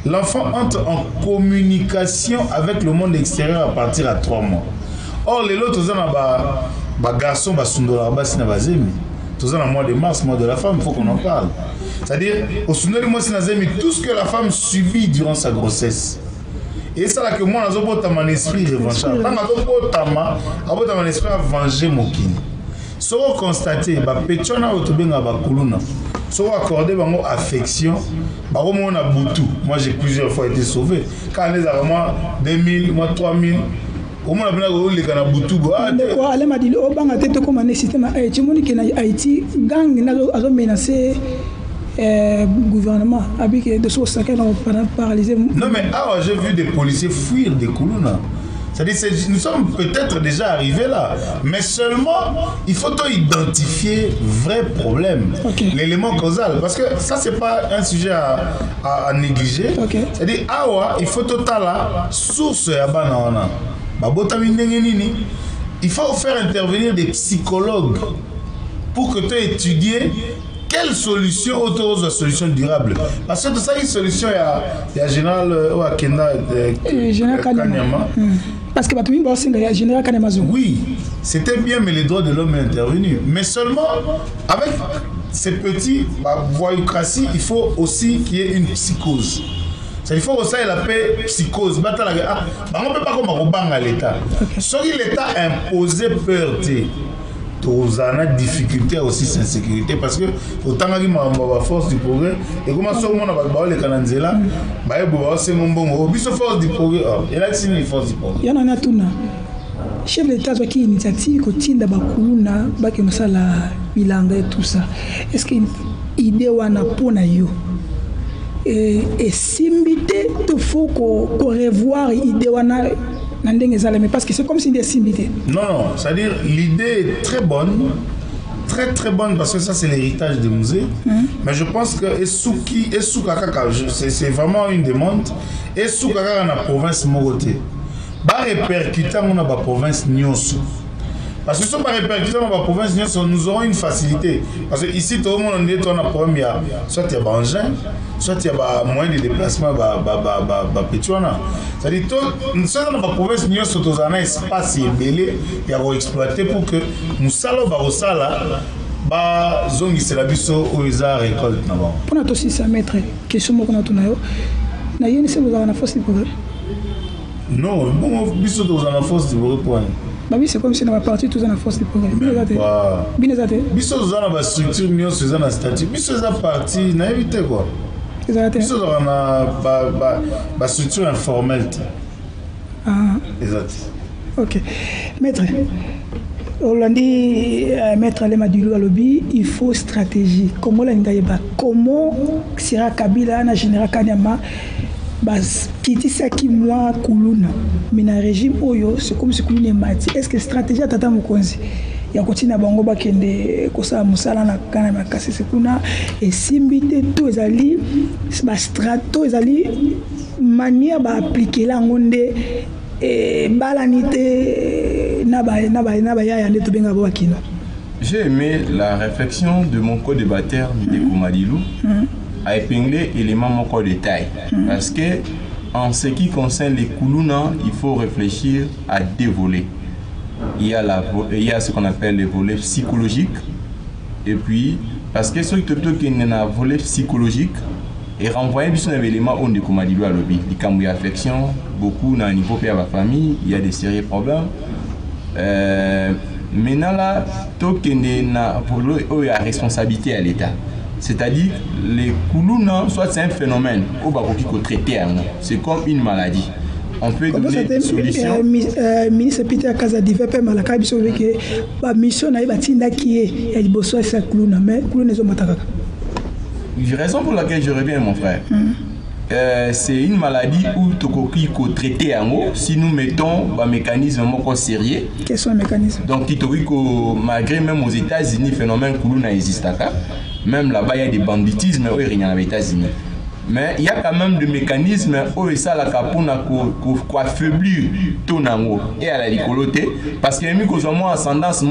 l'enfant entre en communication avec le monde extérieur à partir à 3 mois. Or, les autres, ils ont garçon, au mois de mars, mois de la femme, il faut qu'on en parle. C'est-à-dire, au Sundari, moi, c'est tout ce que la femme subit durant sa grossesse. Et c'est là que moi, je n'ai pas mon esprit revanchard. Quand je n'ai pas mon esprit à venger mon kini. Si vous constatez, si vous accordez votre affection, on a beaucoup. Moi j'ai plusieurs fois été sauvé. Quand les Armands 2000, moi 3000, au moins les Ghana Boutou. Elle m'a dit, oh, bang, tête comme un système Haïti, mon qui est Haïti, gang, n'a menacé gouvernement avec des sources qui ont paralysé. Non mais ah, j'ai vu des policiers fuir des Koulouna. C'est-à-dire nous sommes peut-être déjà arrivés là, mais seulement il faut identifier vrai problème, l'élément causal, parce que ça c'est pas un sujet à négliger. C'est-à-dire il faut la source à banana. Il faut faire intervenir des psychologues pour que tu étudies quelle solution autour de la solution durable. Parce que ça une solution il y a général Kenda Kanyama. Parce que général Kanemazo. Oui, c'était bien, mais les droits de l'homme est intervenu. Mais seulement avec ces petits voyoucratie, il faut aussi qu'il y ait une psychose. Il faut aussi la paix psychose. On ne peut pas comme l'État. Si l'État imposé peur, on a des difficultés aussi sans sécurité parce que autant que ma force du progrès et comment ça on a les cananzela bah c'est mon bon force du progrès et là c'est une force du progrès il y en a tout na chef de l'État qui initiative kotinda bakuluna baki musala bilanga et tout ça est-ce que idée wana pona yo et simbité il faut qu'on revoir idée wana. Mais parce que c'est comme si des similitudes. Non, c'est-à-dire l'idée est très bonne, très bonne parce que ça c'est l'héritage des musées. Mais je pense que Esukaka, c'est vraiment une demande. Esukaka dans la province Moroté, va répercuter dans la province Nyonso. Parce que si on va répercuter dans la province Nyonso, nous aurons une facilité. Parce que ici tout le monde on a un problème, soit il y a un engin, soit il y a moyen de déplacement, c'est-à-dire que soit dans la province, nous avons un espace belé et à exploiter pour que nous salons barosala, zone c'est la biso où ils a récolte. Pour notre aussi ça mettre question qu'on a tout nayo, na yéni c'est vous avez la force du progrès. Non, bon biso dans la force du progrès. Bah oui, c'est comme si on va partir tous dans la force du progrès. Bien zate. Biso dans la structure, nous sommes dans la statut. Biso dans parti, na éviter quoi. Biso dans la structure informelle. Exact. Ok. Maître, on l'a dit, Maître Alema Dilou à lobby, il faut stratégie. Comment comment sera Kabila, na général Kanyama, Kiti Saki moi Kuluna, mais dans le régime Oyo, c'est comme si Kuluna est mati. Est-ce que stratégie à Tata Mokonzi? ya kotina bango bakende kosala musala na kana makasi sekuna esimbi te to ezali ba strato ezali mania ba appliquer la ngonde balani te na ba ya nde to benga bo bakino. J'ai aimé la réflexion de mon co-débatteur Ndeko Madilou à épingler éléments mon corps de taille parce que en ce qui concerne les Koulouna, il faut réfléchir à deux volets. Il y a ce qu'on appelle les volets psychologiques et puis parce que ce qui est un volet psychologique et renvoyer un élément on Ndeko Madilou à lobby il y a une affection beaucoup dans le niveau de la famille il y a des sérieux problèmes maintenant là tout qui est à responsabilité à l'État. C'est-à-dire, les Koulouna, soit c'est un phénomène, c'est comme une maladie. On peut donner des solutions. Ministre Peter Kazadive peut malaka biso que ba mission na ba tinda qui est il bosso sa Koulouna mais Koulouna zo mataka. Raison pour laquelle je reviens mon frère. C'est une maladie où tokoki ko traiter en haut si nous mettons un mécanisme moko sérieux. Quels sont les mécanismes? Donc malgré même aux États-Unis phénomène Koulouna existe là. Même là-bas, il y a des banditismes aux États-Unis. Mais il y a quand même des mécanismes où ça la pour affaiblir ton amour et à la licoloté parce qu'il y a une ascendance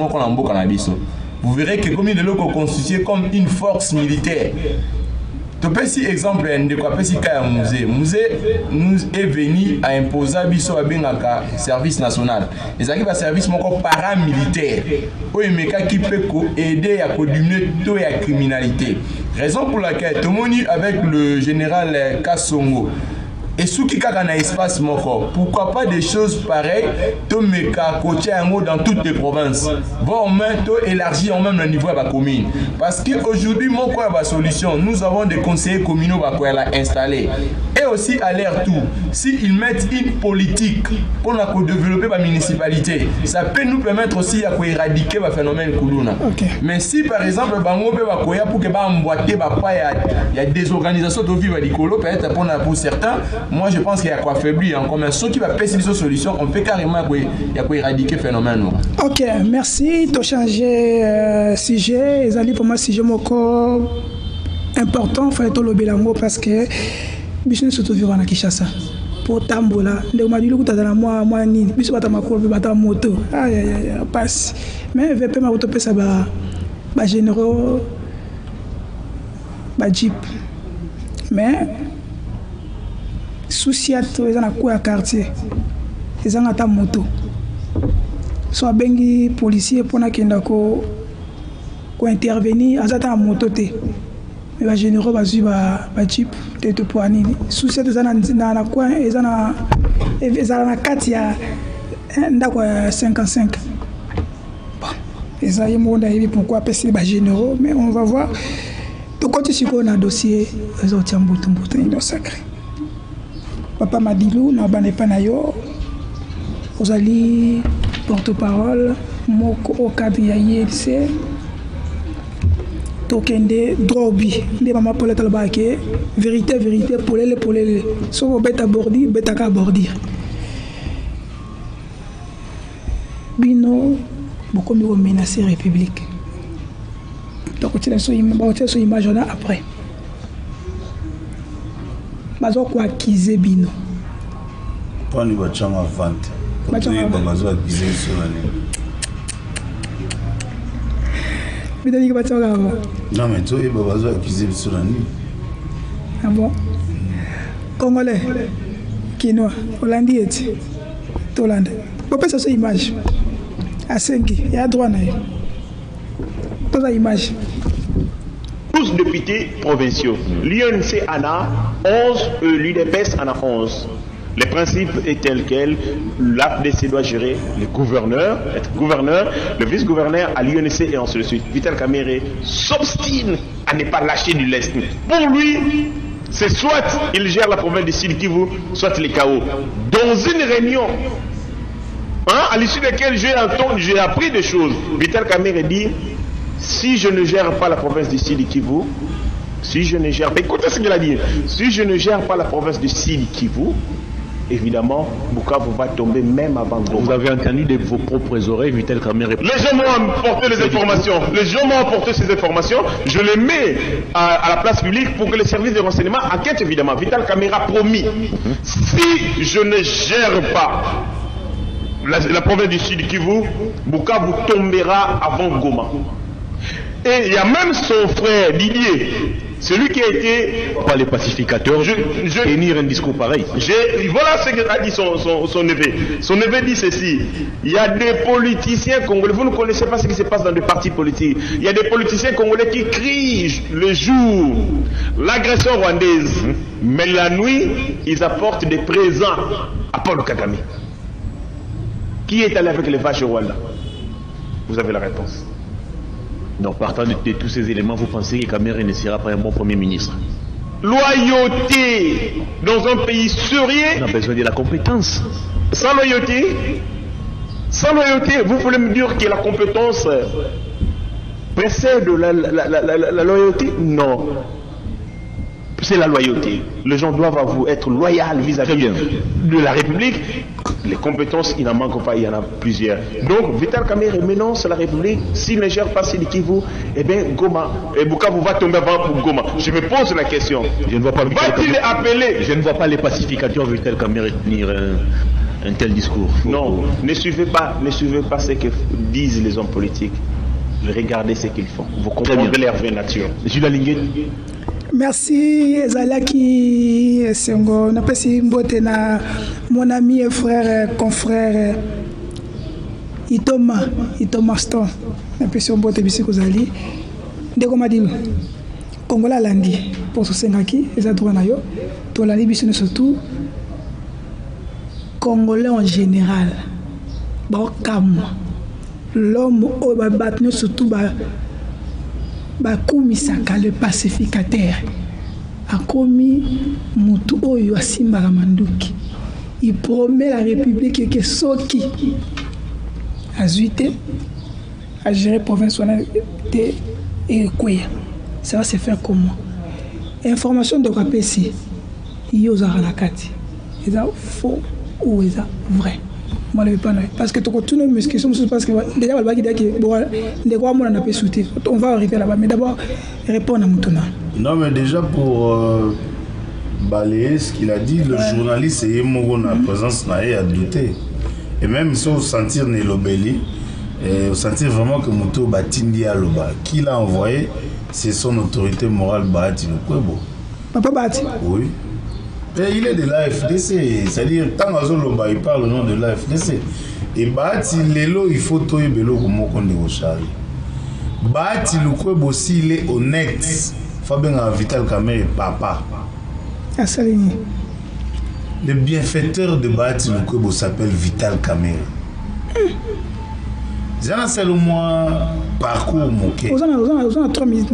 vous verrez que comme il est constitué comme une force militaire. Si exemple de quoi musée nous est venu à imposer biso abengaka service national les équipes à service moko paramilitaire qui peut aider à diminuer taux et criminalité raison pour laquelle tout le monde avec le général Kassongo et sous qui a un espace moko pourquoi pas des choses pareilles to meka côté dans toutes les provinces bon même to élargir même le niveau de la commune parce qu'aujourd'hui mon quoi la solution nous avons des conseillers communaux qui installés et aussi à l'air tout si ils mettent une politique pour développer la municipalité ça peut nous permettre aussi à éradiquer le phénomène Koulouna mais si par exemple bango peut pour que ba emboîter il y a des organisations de vivre à l'écolo peut-être pour certains. Moi, je pense qu'il y a quoi affaiblir encore, mais ceux qui va passer sur solution, on peut carrément éradiquer le phénomène. Ok, merci. Tu as changé sujet. Et pour moi, sujet important, il faut être le bilango parce que je suis surtout vivant à Kinshasa. Pour Tambola, le Madilou, tu as dans moi, ni, je suis pas ma moto. Passe. Mais VP ma moto, ça va généraux, jeep. Mais souci à toi ils ont quoi quartier ils ont ta moto soit bengi policier pour na kenda ko intervenir azata moto te mais ba généraux ba jeep te to pour nini souci ils ont na quoi ils ont na 4 ya ndako 55 bon ils ont monde aibi pourquoi passer ba généraux mais on va voir to côté si on a dossier ils ont tiambutu dans sacré. Papa Madilou, na banepa na yo, ozali porte-parole, moko au cadre ya ILC, tokende drobi, nde mama pole talbake, vérité, polele, so vous bête abordir, bête à abordir. Bino, beaucoup mieux menacer la République. Donc, tu as une image après. Bazo kwa kize bino. Pani bachanga vente. Bazo akize solani. Bidani ki bachanga va. Non mais toi bazo akize solani. Ah bon. Congolais. Kinois, Hollandais et Tolande. Pourquoi ça image? À 5, il y a droit na. Toute image. 12 députés provinciaux. L'UNC en a 11, l'UDPS en a 11. Le principe est tel quel, l'APDC doit gérer le gouverneur, être gouverneur, le vice-gouverneur à l'UNC et ainsi de suite. Vital Kamerhe s'obstine à ne pas lâcher du lest. Pour lui, c'est soit il gère la province de Sud Kivu, soit les chaos. Dans une réunion, à l'issue de laquelle j'ai appris des choses, Vital Kamerhe dit: si je ne gère pas la province du Sud Kivu, si je ne gère pas, écoutez ce qu'il a dit, si je ne gère pas la province du Sud Kivu, évidemment, Bukavu va tomber même avant Goma. Vous avez entendu de vos propres oreilles, Vital Kamerhe. Les gens m'ont apporté les informations. Les gens m'ont apporté ces informations. Je les mets à la place publique pour que les services de renseignement enquêtent évidemment. Vital Kamerhe a promis. Si je ne gère pas la province du Sud Kivu, Bukavu tombera avant Goma. Et il y a même son frère Didier, celui qui a été... Pas les pacificateurs, tenir un discours pareil. Voilà ce qu'a dit son neveu. Son neveu dit ceci: il y a des politiciens congolais, vous ne connaissez pas ce qui se passe dans des partis politiques. Il y a des politiciens congolais qui crient le jour l'agression rwandaise, mais la nuit, ils apportent des présents à Paul Kagame. Qui est allé avec les vaches au Rwanda? Vous avez la réponse. Donc, partant de tous ces éléments, vous pensez que Kamerhe ne sera pas un bon Premier ministre? Loyauté dans un pays sérieux. On a besoin de la compétence. Sans loyauté, vous voulez me dire que la compétence précède la loyauté? Non. C'est la loyauté. Les gens doivent être loyaux vis-à-vis de la République. Les compétences, il n'en manque pas, il y en a plusieurs. Donc, Vital Kamerhe menace la République. S'il ne gère pas Sud Kivu, eh bien, Goma, et Bukavu va tomber avant pour Goma. Je me pose la question. Je ne vois pas va-t-il appeler? Je ne vois pas les pacificateurs Vital Kamerhe tenir un tel discours. Non, ne suivez pas ce que disent les hommes politiques. Regardez ce qu'ils font. Vous comprenez leur vraie nature. Jules Alinguet. Merci Ezalaki Sengo. Napesi mbote na mon ami et frère, confrère Itoma Stone. Napesi mbote bisiko zali. Ndeko madilu. Kongola landi pour ce sengaki ezadroit na yo. To landi biso surtout Congolais en général. Ba kam. L'homme au babatno surtout bakumisaka le pacificateur akomi mutu oyo asimbaka manduki. Il promet la République que soki azwi te à gérer province et Kouya, ça va se faire comment? Information de rapesi yozara na kati eza faux ou eza vrai? Moi, je pas parce que tout le monde question parce que déjà on va arriver là-bas, mais d'abord répondre à Moutona. Non, mais déjà pour balayer ce qu'il a dit, le journaliste est la présence n'a à douter. Et même si on sentir Nelobeli, on sentir vraiment que Mouto Batindi Aloba, qui l'a envoyé, c'est son autorité morale Bahati Lukwebo. Papa Bahati? Oui. Et il est de l'AFDC, c'est-à-dire, tant que il parle au nom de l'AFDC. Et Bahati Lelo, il faut toyer Belo comme on dit au Charlie. Bahati Lukwebo, aussi, il est honnête. Fabien Vital Kamerhe, papa. Le bienfaiteur de Bahati Lukwebo s'appelle Vital Kamerhe. C'est seulement moi parcours moqué. Vous en 3 minutes.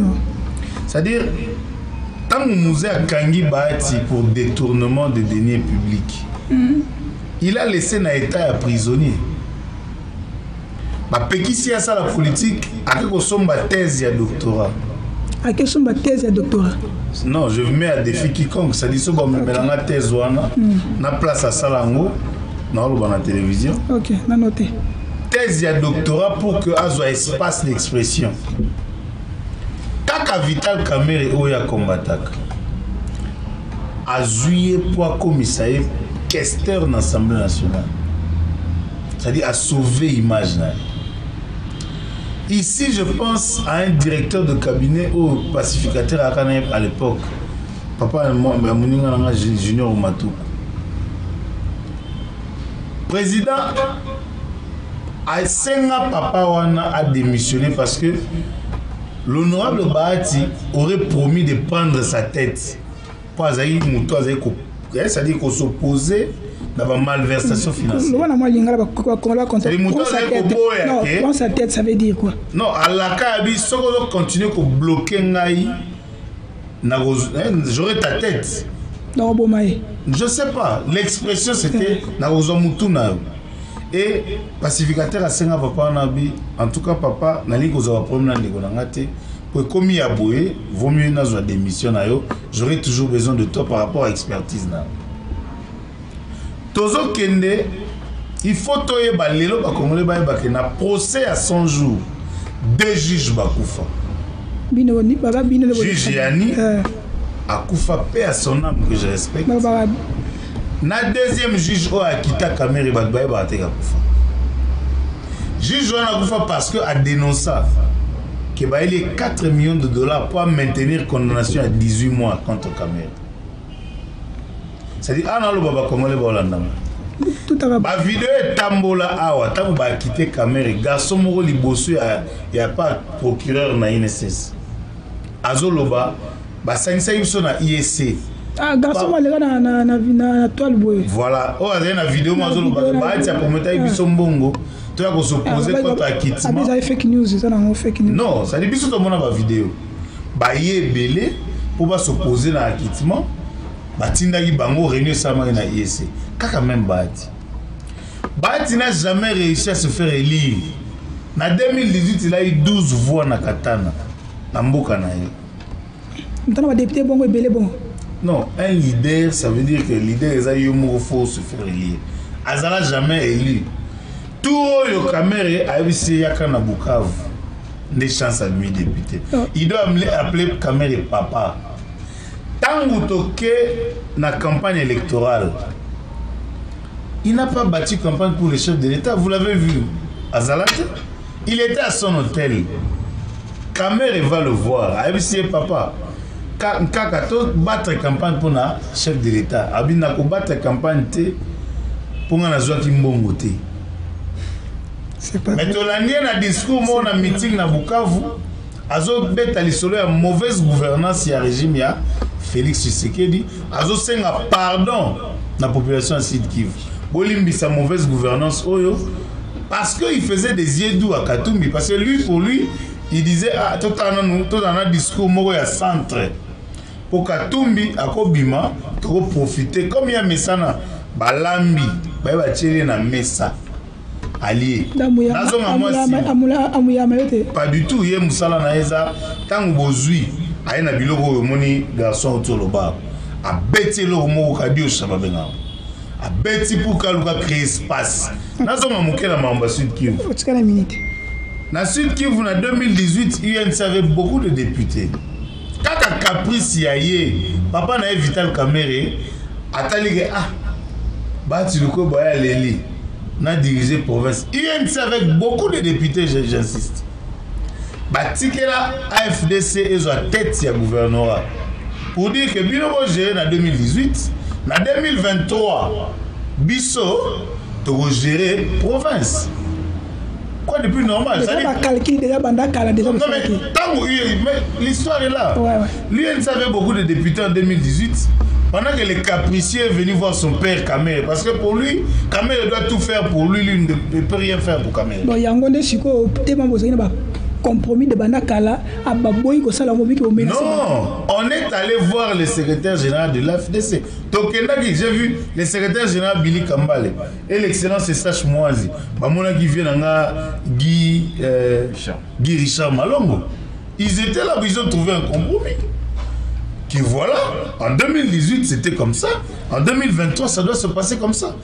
C'est-à-dire, tant que nous avons Kangi Bahati pour détournement de deniers publics, il a laissé l'État prisonnier. Pekisi a ça la politique, à quelle somme ma thèse et doctorat. À quelle somme ma thèse et doctorat? Non, je mets à défi quiconque. Ça dit que je mets la thèse na place à Salango, dans la télévision. Ok, on a noté. Thèse et doctorat pour que azo espace d'expression. Kaka Vital Kamerhe oya combataka. Azuye pour commissaire questeur dans l'Assemblée nationale. C'est-à-dire à sauver l'image. Ici, je pense à un directeur de cabinet au pacificateur à l'époque. Papa Junior Matou. Président a senga papa wana a démissionné parce que l'honorable Bahati aurait promis de prendre sa tête. C'est-à-dire qu'on s'opposait dans la malversation financière. Prendre sa tête, ça veut dire quoi? Non, à la Kabi, si on continue à bloquer Ngaï, j'aurais ta tête. Je sais pas. L'expression c'était Narozomutuna. Et pacificateur à Senga papa Nabi, en tout cas papa, Nali Gozawa Promna Negonangate, pour comme il a boué, vaut mieux dans démission. J'aurais toujours besoin de toi par rapport à l'expertise. Tozo Kende, il faut toye balelo bakongole bayebake na procès à 100 jours. 2 juges bakufa. Juge Yani akufa paix à son âme que je respecte. Na deuxième juge o akita Kamere bakbaye bateka kufa. Juge wana kufa parce que a dénoncé que bah il est 4 millions de dollars pour maintenir condamnation à 18 mois contre Kamere. C'est-à-dire ah non le baba congolais ba Hollande. Ba vidéo est tambola awa tamu ba quitter Kamere garçon moko liboso ya pas procureur na INSS. Azoloba ba sanisa biso na IEC. Ah garçon malega na toile boy. Voilà, oh azé na vidéo mazoloba ba tia prometa biso mbongo. Tu as s'opposer contre acquittement. Ah, fake news, ça non fake news. Non, ça dit biso to mona ba vidéo. Ba yé belé pour pas s'opposer à acquittement. Batinda ki bango réunion sama na IEC. Kaka même Bati. Bati n'a jamais réussi à se faire élire. En 2018, il a eu 12 voix na Katana. Na mboka na ye. Maintenant, député bongo belé bon. Non, un leader, ça veut dire que le leader il a eu faut se faire élire. Azala jamais élu. Tout le Kamere a eu yaka na Bukavu. Des chances à lui député. Il doit appeler Kamere papa. Tant que la campagne électorale, il n'a pas bâti campagne pour le chef de l'État. Vous l'avez vu, Azalat, il était à son hôtel. Kamere va le voir. ABC papa, Kakato battre campagne pour le chef de l'État. Abina ko battre campagne pour la Joaquim Mbongote. Mais tu l'as dit discours, mon meeting na Bukavu, azo beta lisolo ya mauvaise gouvernance ya régime ya Félix Tshisekedi, azo senga pardon la population de Sud Kivu. Bolimbi sa mauvaise gouvernance oyo parce qu'il faisait des yeux doux à Katumbi parce que lui pour lui il disait ah tout un discours moko ya centre pour Katumbi akobima to profiter comme il y a mesana balambi ba tirer na mesa allié. Pas du tout, il y a Moussala Naeza, tant que Bozui, il y a un biloko moni garçon autour de l'oba. A bêti le homo kadio shababenga. A bêti pour kaluka créer espace. Nazo mamuke la mamba Sud Kivu. Na Sud Kivu, en 2018, UNC avait beaucoup de députés. Kaka caprice yaye, papa na Vital Kamere, atalige ah, bati luko boya leli. N'a dirigé province. INC avec beaucoup de députés, j'insiste. Batikela AFDC et sa tête ya gouvernorat. Pour dire que Binobo géré en 2018, en 2023, Bisso doit gérer province. Quoi de plus normal? Ça dit... Non mais l'histoire est là. L'INC avait beaucoup de députés en 2018. Pendant que le capricieux est venu voir son père Kamere, parce que pour lui, Kamere doit tout faire pour lui, lui ne peut rien faire pour Kamere. Bon, il y a un compromis de Banakala à Baboy ko sala mobi ko menacer. Non, on est allé voir le secrétaire général de l'AFDC. Tokendaki, j'ai vu le secrétaire général Billy Kambale et l'excellent Sestache Moazi. Bamona qui vient Guy Richard Malongo. Ils étaient là, ils ont trouvé un compromis. Qui voilà, en 2018 c'était comme ça, en 2023 ça doit se passer comme ça.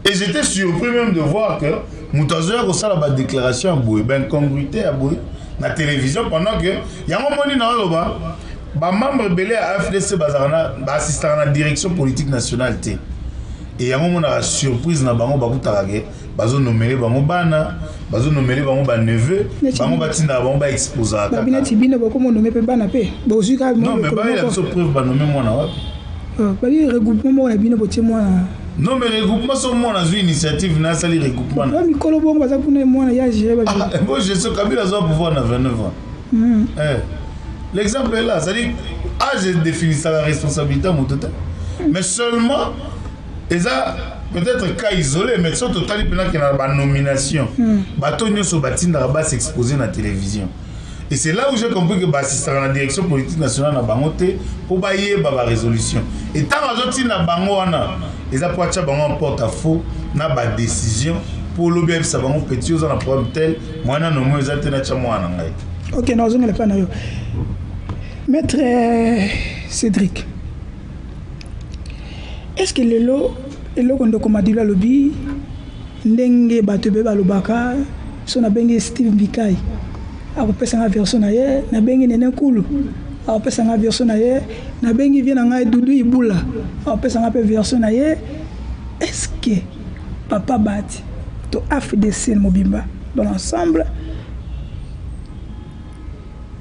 Et j'étais surpris même de voir que Moutazoya a fait la déclaration à Boué, ben congruité à Boué, la télévision, pendant que il y a un moment donné, les membres belé à AFDC assistent à la direction politique nationale. Et il y a un moment de surprise dans Bango Bakoutaragé, bazo nommer bango bana, bazo nommer bango ba neveu, bango batinda bango ba exposer. Babina tibina bako mo nommer pe bana pe. Bozu ka non mais ba il a so preuve ba nommer moi na wapi. Ba bi regroupement mo na bino botie moi. Non mais regroupement so moi na initiative na sali regroupement. Ba mi kolo bongo baza kuna moi na ya gérer ba. Ah bon je sais Kabila zo pouvoir na 29 ans. L'exemple est là, ça dit j'ai défini ça la responsabilité à mon total. Mais seulement et ça peut-être cas isolé, mais sur total il y a une nomination. Batonio so batinda ba s'exposer na télévision. Et c'est là où j'ai compris que assistant à la direction politique nationale na bangote pour bailler ba résolution. Et tant que na bango wana, ils a poacha bango en porte-à-faux na ba décision pour le BF ça bango petit aux na problème tel, moi na no mo ezate na chamwa na ngai. OK, nous on le pas na yo. Maître Cédric. Est-ce que le lot eloko ndeko Madilo alobi ndenge bato be balobaka so na bengi Steve Mbikai akopesa nga version na ye na bengi Nene Kulu akopesa nga version na ye na bengi vie na nga Dudu Ibula akopesa nga pe version na ye. Est-ce que Papa Bati to AFDC Mobimba dans l'ensemble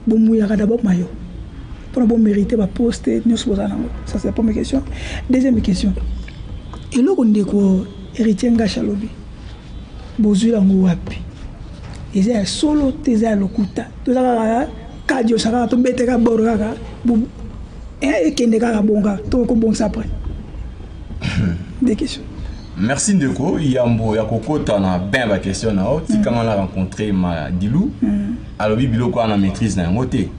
bon mouyaka d'abord mayo pour bon mériter ba poste nous nango? Ça c'est la première question. Deuxième question, eloko ndeko héritier Ngachalobi bozwi lango wapi eza solo teza lokuta tozaka kadio saka to beteka boro kaka ekende kaka bonga to ko bonsa après. Des questions. Merci Ndeko, Yambo Yakokota na ben ba question na o tika on a rencontré Madilou. Alobi biloko na maîtrise na ngote.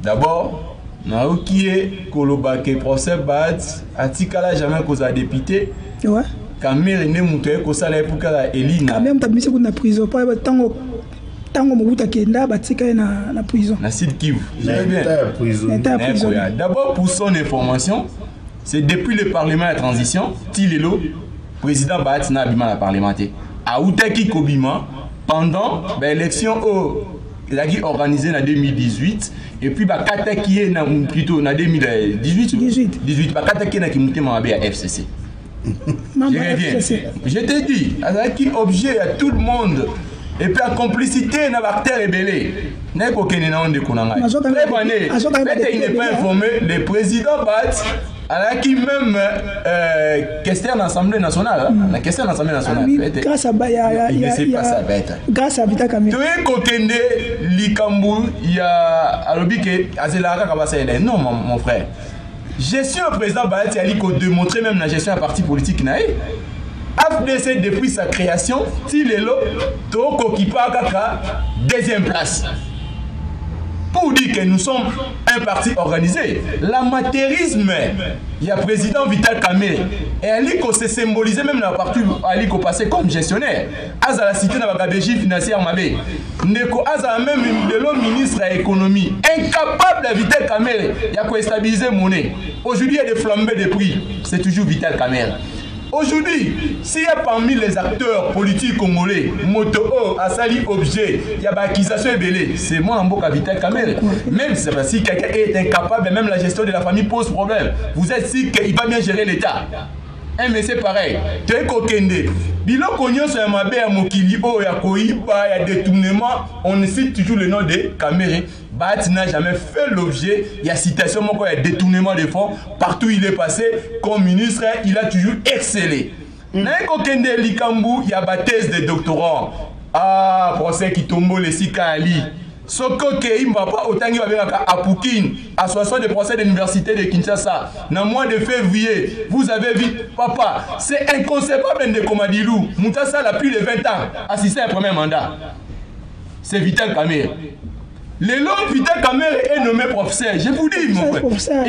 D'abord, na o qui est koloba ke procès bad atikala jamais koza député. Ouais. Kamere ne mutoye ko sala pour kala Elina. Même ta mise ko na prison pas tango mobuta kenda batika na prison. Na Sud Kivu. D'abord pour son information, c'est depuis le Parlement de transition, Tilelo, président Bahatina Abima la parlementaire, a Outaki Kobima pendant l'élection organisée en 2018 et puis Bakata qui est plutôt en 2018 Bakata qui est qui monté ma à FCC. Je reviens. Je te dis, Azaki objet à tout le monde. Et puis la complicité n'a pas été rebellée. N'est pas qu'il n'y a pas de konanga. Il n'est pas informé. Le président Bat a qui même question l'Assemblée nationale. La question de l'Assemblée nationale. Grâce à Baya, il ne sait pas ça. Grâce à Vita Kamé. Tu es kokende Likambu, il y a Alobike Azelara Kabasele. Non, mon frère. Gestion président Bat, il a démontré même la gestion à parti politique. AFDC depuis sa création, Tilelo, Toko Kipa Kaka, deuxième place. Pour dire que nous sommes un parti organisé, l'amateurisme, il y a président Vital Kamere, et Aliko s'est symbolisé même dans la partie Aliko passé comme gestionnaire. Aza la cité dans la gabegie financière Mabé. Neko Aza même le ministre de l'économie, incapable de Vital Kamere, il y a quoi stabiliser monnaie. Aujourd'hui, il y a des flambées de prix, c'est toujours Vital Kamere. Aujourd'hui, s'il y a parmi les acteurs politiques congolais, Moto Asali objet, il y a l'accusation ébélée, c'est moi en Boka Vital Kamere. Même si quelqu'un est incapable, même la gestion de la famille pose problème. Vous êtes sûr qu'il va bien gérer l'État. Mais c'est pareil. Tu es kokende. Bilo konyo sur Mabé à Mokili, il y a Koiba, il y a détournement. On cite toujours le nom de Kamere. Bat n'a jamais fait l'objet. Il y a citation, il y a détournement de fonds. Partout où il est passé, comme ministre, il a toujours excellé. N'a kokende Likambu, il y a baptême de doctorants. Ah, procès qui tombe les Sika Ali. Soko Keim Papa Otangi Babengaka à Poukine, à 60 de procès de l'université de Kinshasa, dans le mois de février, vous avez vu, papa, c'est inconcevable de Komadilou. Moutassa a plus de 20 ans, assisté à un premier mandat. C'est Vital Kamere. Le long Vital Kamere est nommé professeur. Je vous dis, mon frère,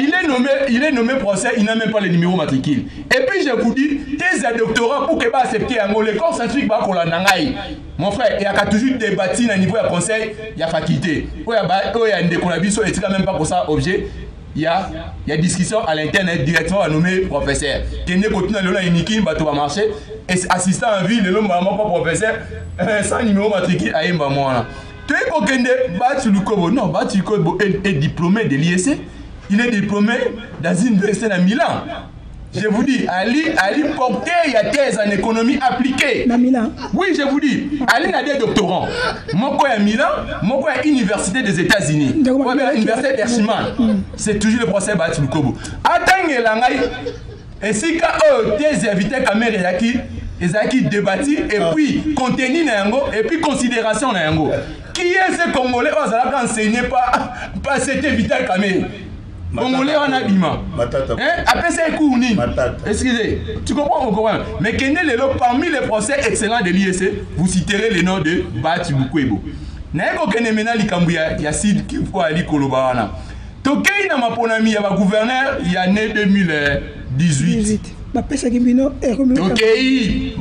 il est nommé professeur, il n'a même pas le numéro matricule. Et puis je vous dis, thèse à doctorat pour que va accepter un mot, le corps scientifique va qu'on la nangaï. Mon frère, il y a toujours débattu à niveau de conseil, il y a faculté. Il y a une décollabition, et même pas pour ça objet. Il y a discussion à l'internet directement à nommer professeur. Qui n'est continue à l'unique, va tout marcher. Et assistant en ville, le maman pas professeur, sans numéro matricule à Mbamouana. Tu es Kokende, Bati Lukobo. Non, Bati Lukobo est diplômé de l'IEC. Il est diplômé dans une université à Milan. Je vous dis, Ali porté, il y a thèse en économie appliquée. À Milan. Oui, je vous dis, Ali a des doctorants. Moi, à Milan, moi, à l'université des États-Unis. Moi, à l'université d'Erchiman. C'est toujours le procès Bati Lukobo. Attends, et si quand thèse invité Kamere Ezaki débattu et puis contenu et puis considération nango. Qui est ce Congolais qui a enseigné par c'était Vital Kamere? Congolais en abima. Après c'est Kouni. Excusez, tu comprends encore? Mais parmi les procès excellents de l'IEC, vous citerez le nom de Bati Lukwebo. Naeko kenemena likambuya ya Sid Kifu Ali Kolobawana. Tokei na maponami ya gouverneur il y a né 2012 18. Ok,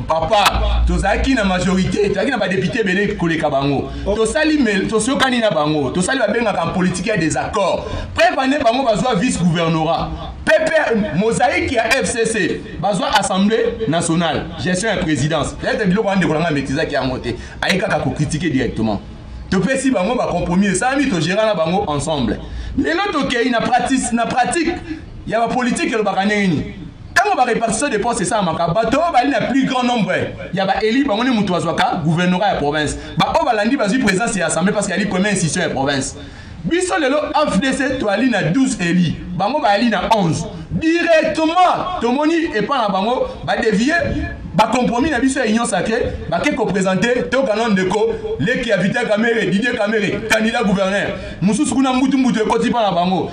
papa, tozaki na majorité, tozaki na ba député belé koleka bango. Tosali mel, tosokani na bango, tosali ba benga en politique ya des accords. Préparer bango bazwa vice gouvernorat. Pépé mosaïque ya FCC, bazwa assemblée nationale, gestion et présidence. Peut-être biloko ande kolanga maîtriser qui a monté. Aïka ka ko critiquer directement. Topesi bango ba compromis, ça mi to gérer na bango ensemble. Les autres qui na pratique, il y a la politique et le bakaneni. Quand on va répartir des postes, c'est ça, bateau, il y a plus grand nombre. Il y a élu, on est Moutouazouaka, gouvernorat de province. On va l'andi, parce que président, c'est l'Assemblée, parce qu'il y a les premières institutions de province. Bissot, le AFDC, tu as l'île 12 élus. Bango, va l'île 11. Directement, tout le monde est pas dans Bango, va dévier, va compromis dans l'Union Union Sacrée, va qu'est-ce présenté, tout canon de co, les qui habitent Caméré, Didier Caméré, candidat gouverneur. Moussous Kouna Moutou Moutou, côté pas dans Bango.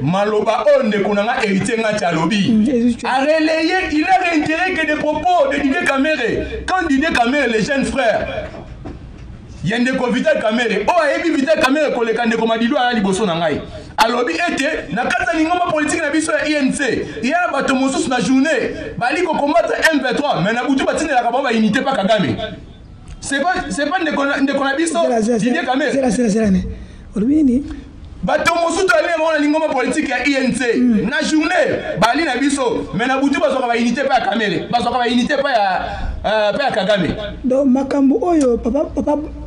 Maloba on ne konanga héritier ngati lobby a relayé, il a réitéré que des propos de Didier Caméré. Quand Didier Caméré, les jeunes frères, il y a des Vital Caméré, oh et Vital Caméré ko le kande ko madido ala liboso na ngai a lobby était na kata lingoma politique na biso ya INC il y a bato mosusu na journée bali ko combattre M23 mais na butu batine la kabamba unité pas Kagame. C'est pas de konabiso Didier Caméré. C'est bato mosusu ali na lingoma politique ya INC na journée bali na biso mais na butu bazoka ba unité pa Caméré bazoka ba unité pa ya Kagame. Donc makambo oyo papa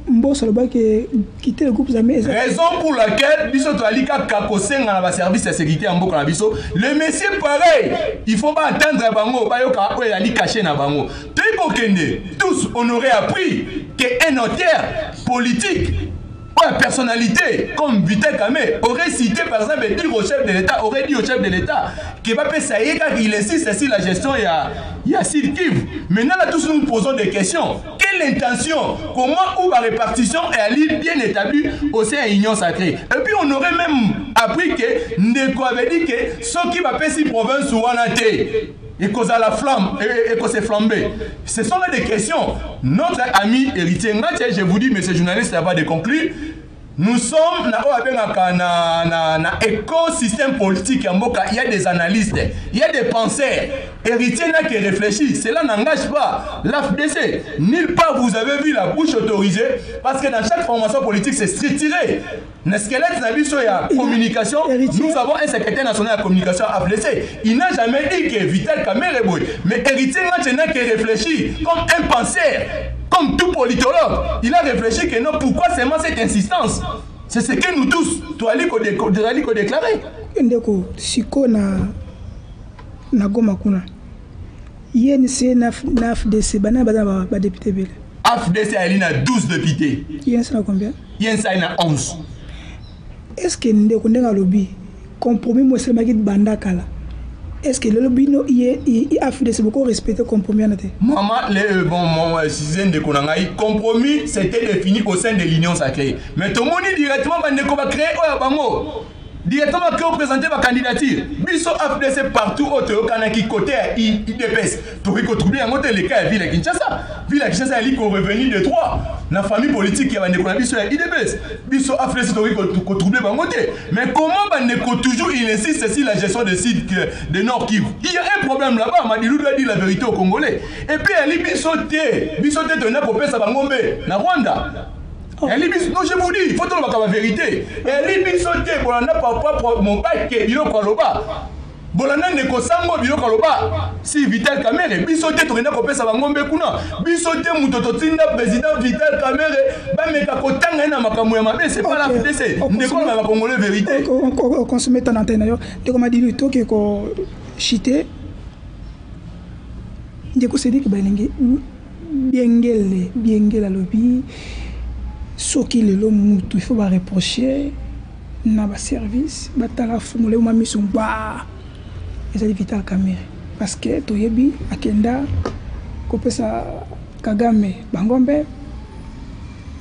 Mbosso loba que quitter le groupe Zamé. Raison pour laquelle biso to ali ka kosenga na ba service de sécurité en mboka na biso le monsieur pareil il faut pas attendre bango ba yoka oyo ali caché na bango tiko kende tous on aurait appris que un notaire politique une personnalité comme Vital Caméré aurait cité par exemple dire au chef de l'État, aurait dit au chef de l'État qu'il va ça y est quand il insiste sur la gestion il y a Sud Kivu. Maintenant là tous nous posons des questions. Quelle intention, comment ou la répartition est allée bien établie au sein de l'Union Sacrée. Et puis on aurait même appris que Ndeko avait dit que ceux qui va passer province ou en et cause à la flamme et cause flambé. Ce sont là des questions. Notre ami héritier Ngatia, je vous dis, monsieur journaliste, ça va de conclure. Nous sommes dans un écosystème politique. Il y a des analystes, il y a des penseurs. Héritier n'a qui réfléchit. Cela n'engage pas l'AFDC. Nulle part vous avez vu la bouche autorisée. Parce que dans chaque formation politique, c'est structuré. Le squelette de la communication, nous avons un secrétaire national de communication AFDC. Il n'a jamais dit que Vital Caméré, mais héritier n'a qui réfléchit comme un penseur. Comme tout politologue, il a réfléchi que non, pourquoi seulement cette insistance? C'est ce que nous tous, tu as dit qu'on déclaré. Ndeko, siko na goma kuna. INC na AFDC, bana ba député bele. AFDC il a 12 députés. INC na combien? INC il a 11. Est-ce que ndeko ndenga lobby compromis mo sema ki banda kala? Est-ce que le lobby il a fait beaucoup respecter le compromis? Maman, mon sixième de Konangaï, compromis c'était défini au sein de l'Union Sacrée. Mais tout le monde directement va créer directement que présenter ma candidature. Biso AFDC partout au Kanaki côté IDPS. Tout le trouble en côté les cas ville Kinshasa. Ville Kinshasa est revenu de 3. La famille politique qui a des biso IDPS. Biso AFDC tout trouble en côté. Mais comment Bandeko toujours il insiste sur la gestion des sites de Nord Kivu? Il y a un problème là-bas, Madilou doit dire la vérité aux Congolais. Et puis elle biso te na popé ça Bangombe na Rwanda. Non, je vous dis, il faut trouver la vérité. Elle dit sauté, bon, n'a pas mon bac qui est bio koloba. Bolana ne kosango bio koloba. Si Vital Caméré, bisoté, tu n'as pas fait ça Bangombe kuna. Bisoté, Moutototinda, président Vital Caméré, bah, mais quand on a makamouya mabe, c'est pas la FDC. Ne qu'on a congolais vérité. On consomme ton antenne d'ailleurs. Dès qu'on m'a dit le tout qui est chité, dès qu'on s'est dit que bien la lobby. Ce qui est l'homme, il faut reprocher na ba service, batala fumule uma mission ba. Eza Vital Caméré parce que toyebi akenda kopesa Kagame Bangombe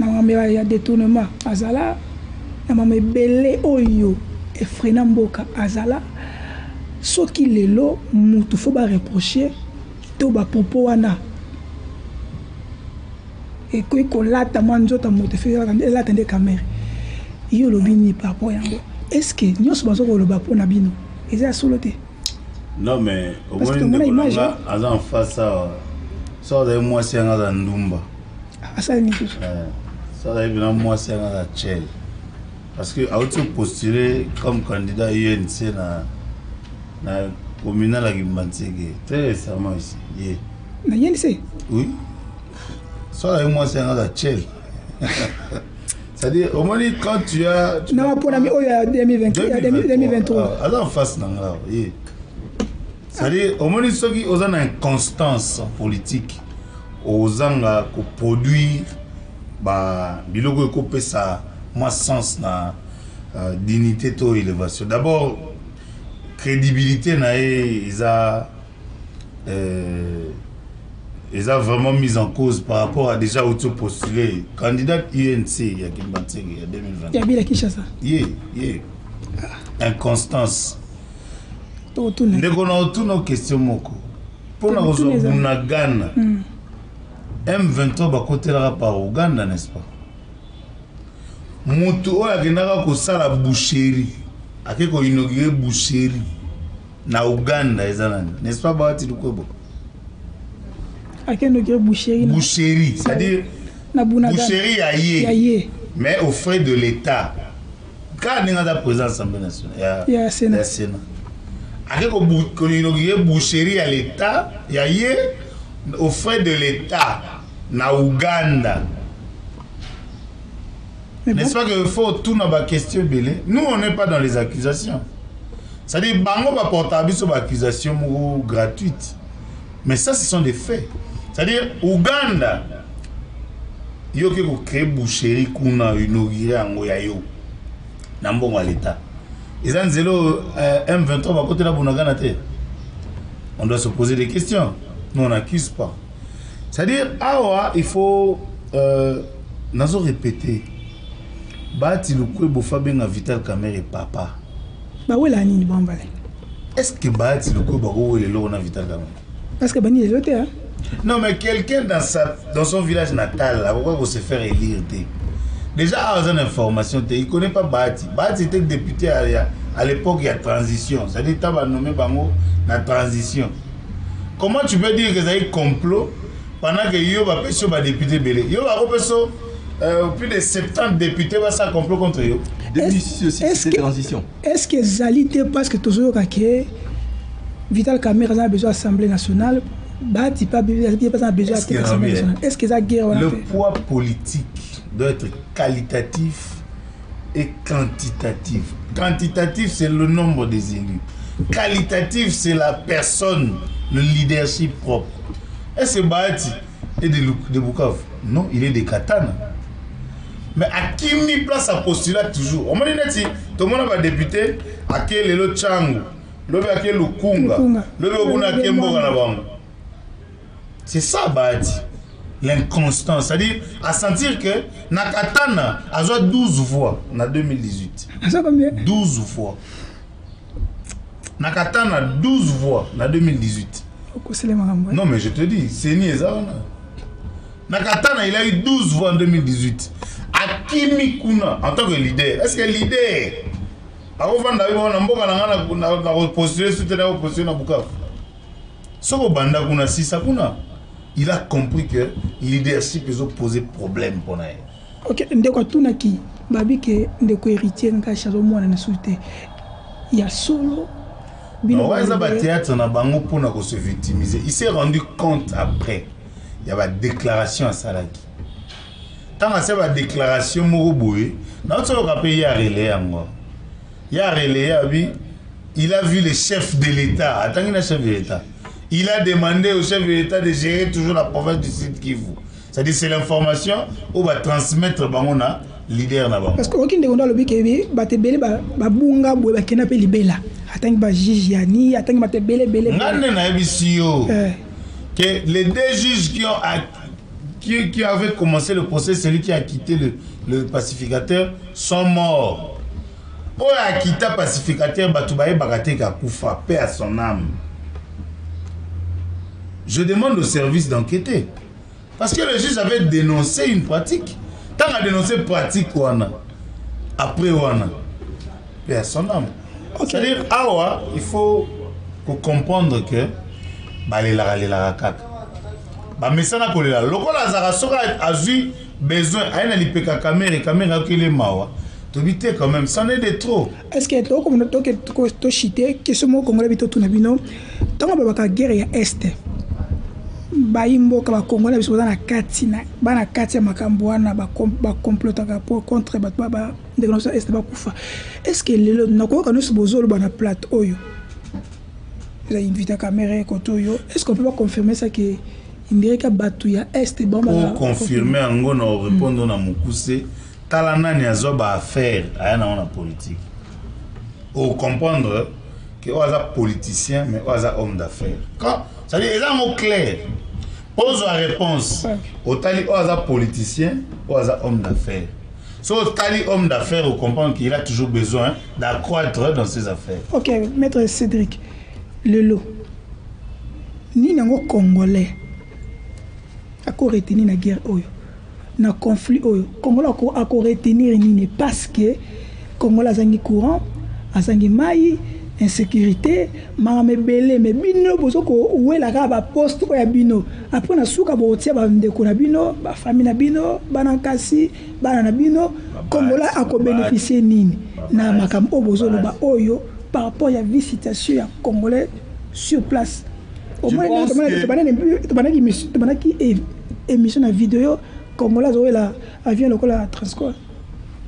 na mambe ya détournement azala na mambe belé oyo e frena mboka azala. Ce qui est l'homme, il faut reprocher to ba popo wana. Et quand on l'a tellement elle a tendu Caméré. Il y a le bini par rapport à est-ce que nous sommes sur le bapon nabino? Et c'est à soloté. Non, mais au Parce moins, que image, en face, ça va être moi, c'est un Ndumba. Ah, ça, ça va être moi, c'est un Tchel. Parce que, à autre postuler comme candidat UNC na communal à Gimbantsege, très récemment ici. Na UNC? Oui. Ça va être moi, c'est un Tchel. C'est-à-dire, au moins, quand tu as. Non, pour l'ami, il y a 2023. Alors, en face, c'est-à-dire, au moins, ceux qui ont une inconstance politique, aux gens qui produisent, biloko qui ça, moi, sens na dignité to élévation. D'abord, crédibilité, ils ont vraiment mis en cause par rapport à déjà auto-postulé. Candidat UNC, il y a Kimbantsege, il y a 2020. Il y a bien la Kinshasa. Inconstance. Dès qu'on a toutes nos questions, pour nous Ghana, M23 va côté par Ouganda, n'est-ce pas? Moutou a gagné ko la boucherie, a qui ko inauguré boucherie na Ouganda, n'est-ce pas? Bahati Lukwebo. A qui inauguré boucherie. Boucherie, c'est-à-dire boucherie aïe, mais aux frais de l'État. Quand on a la présence de l'Assemblée nationale, il y a Sénat. Avec une boucherie à l'État, il y a aux frais de l'État, na Ouganda. N'est-ce pas qu'il faut tout dans la question belé? Nous, on n'est pas dans les accusations. C'est-à-dire, Bango va porter sur l'accusation gratuite. Mais ça, ce sont des faits. C'est-à-dire, Ouganda, il y a créé boucherie qu'on a inauguré en Oyayo. Nambon à l'État. Ils ont zélo M23 à côté de la Bonaganate. On doit se poser des questions. Nous, on n'accuse pas. C'est-à-dire, il faut nous répéter. Bahati Lukwebo Fabenga Vital Kamerhe et papa. Est-ce que Bahati Lukwebo est là Vital Kamerhe? Parce que Bani est là. Non, mais quelqu'un dans son village natal, pourquoi il se faire élire? Déjà, il y a une information, il ne connaît pas Bahati. Bahati était député à l'époque, il y a transition. C'est-à-dire que tu as nommé Bango la transition. Comment tu peux dire que ça a un complot pendant que il y a un député belé? Il y a plus de 70 députés qui ont un complot contre eux. C'est transition. Est-ce que Zali était parce que toujours Vital Kamerhe a besoin de l'Assemblée nationale? Bahati pas besoin de l'Assemblée nationale. Est-ce que ça guerre? Le poids politique doit être qualitatif et quantitatif. Quantitatif, c'est le nombre des élus. Qualitatif, c'est la personne, le leadership propre. Est-ce que Bahati est de Bukavu? Non, il est de Katana. Mais à qui mis place à postulat toujours? On m'a dit, tout le monde va député, à quel est le Tchangu, le Beke Lukunga, le Beke Mboga na bango. C'est ça, Bahati. L'inconstance, c'est-à-dire à sentir que Nakatana a joué 12 fois en 2018. 12 fois. Nakatana 12 fois en 2018. Non, mais je te dis, c'est Niezana. Nakatana, il a eu 12 voix en 2018. Akimi Kuna, en tant que leader, est-ce que leader avant de postuler sur le Bukavu, il a compris que le leadership peut poser problème pour nous. Ok, ndeko tunaki babi ke ndeko héritier nka chazo mwana na souté. Il y a solo bino ba théâtre na bango pour na se victimiser. Il s'est rendu compte après. Il y a une déclaration à Salaki. Tant que c'est une déclaration Moroboé, notre pays a relayé encore. Il a relayé, il a vu le chef de l'État. Attends, il a chef de l'État. Il a demandé au chef de l'État de gérer toujours la province du Sud Kivu. C'est-à-dire c'est l'information où va transmettre bangona leader na bango. Parce que aucun de gonda lobi kebe batebele ba bunga boye ba kena pe libela. Attends ba jijiani, attends ba tebele bele. Ngane na ebisio. Que les deux juges qui avaient commencé le procès, celui qui a quitté le pacificateur, sont morts. Ou a quitté le pacificateur, Batoubaye Bagate Kakoufa, paix à son âme. Je demande au service d'enquêter. Parce que le juge avait dénoncé une pratique. Tant qu'il a dénoncé une pratique, après, paix à son âme. Okay. C'est-à-dire, il faut pour comprendre que balela kaka ba mesana kolela lokola zara soka azui besoin aina lipeka caméra okele mawa tobité quand même ça n'est de trop. Est-ce que to comme to chité que ce mot congolais bito tuna bino tango babaka guerre ya est baimbo ka congolais biso na katina bana katia makambo wana ba complotaka pour contre ba déclencher est ba kufa. Est-ce que lelo nakoka no sobozolo bana plate oyo ils ont invité caméra kotoyo. Est-ce qu'on peut pas confirmer ça que il dirait que Batouya est bon pour confirmer ngo na répondre na mukuse tala nani azoba affaire ayana na politique ou comprendre que oza politicien mais oza homme d'affaires quand ça dit les mots clairs pose la réponse au tali oza politicien oza homme d'affaires so tali homme d'affaires ou comprendre qu'il a toujours besoin d'accroître dans ses affaires. OK, maître Cédric Lelo ni nango congolais ako retenir na guerre oyo na conflit oyo congolais ako retenir nini parce que congolais azangi courant azangi mai insécurité mama belé mais bino bozoko wela ka ba poste oya bino après na suka bo tia ba ndeko na bino ba famille na bino bana kasi bana na bino congolais ako bénéficier nini na makambo bozolo ba oyo par rapport à la visitation ya congolais sur place. Au moins émission de vidéo congolais la avion local transport.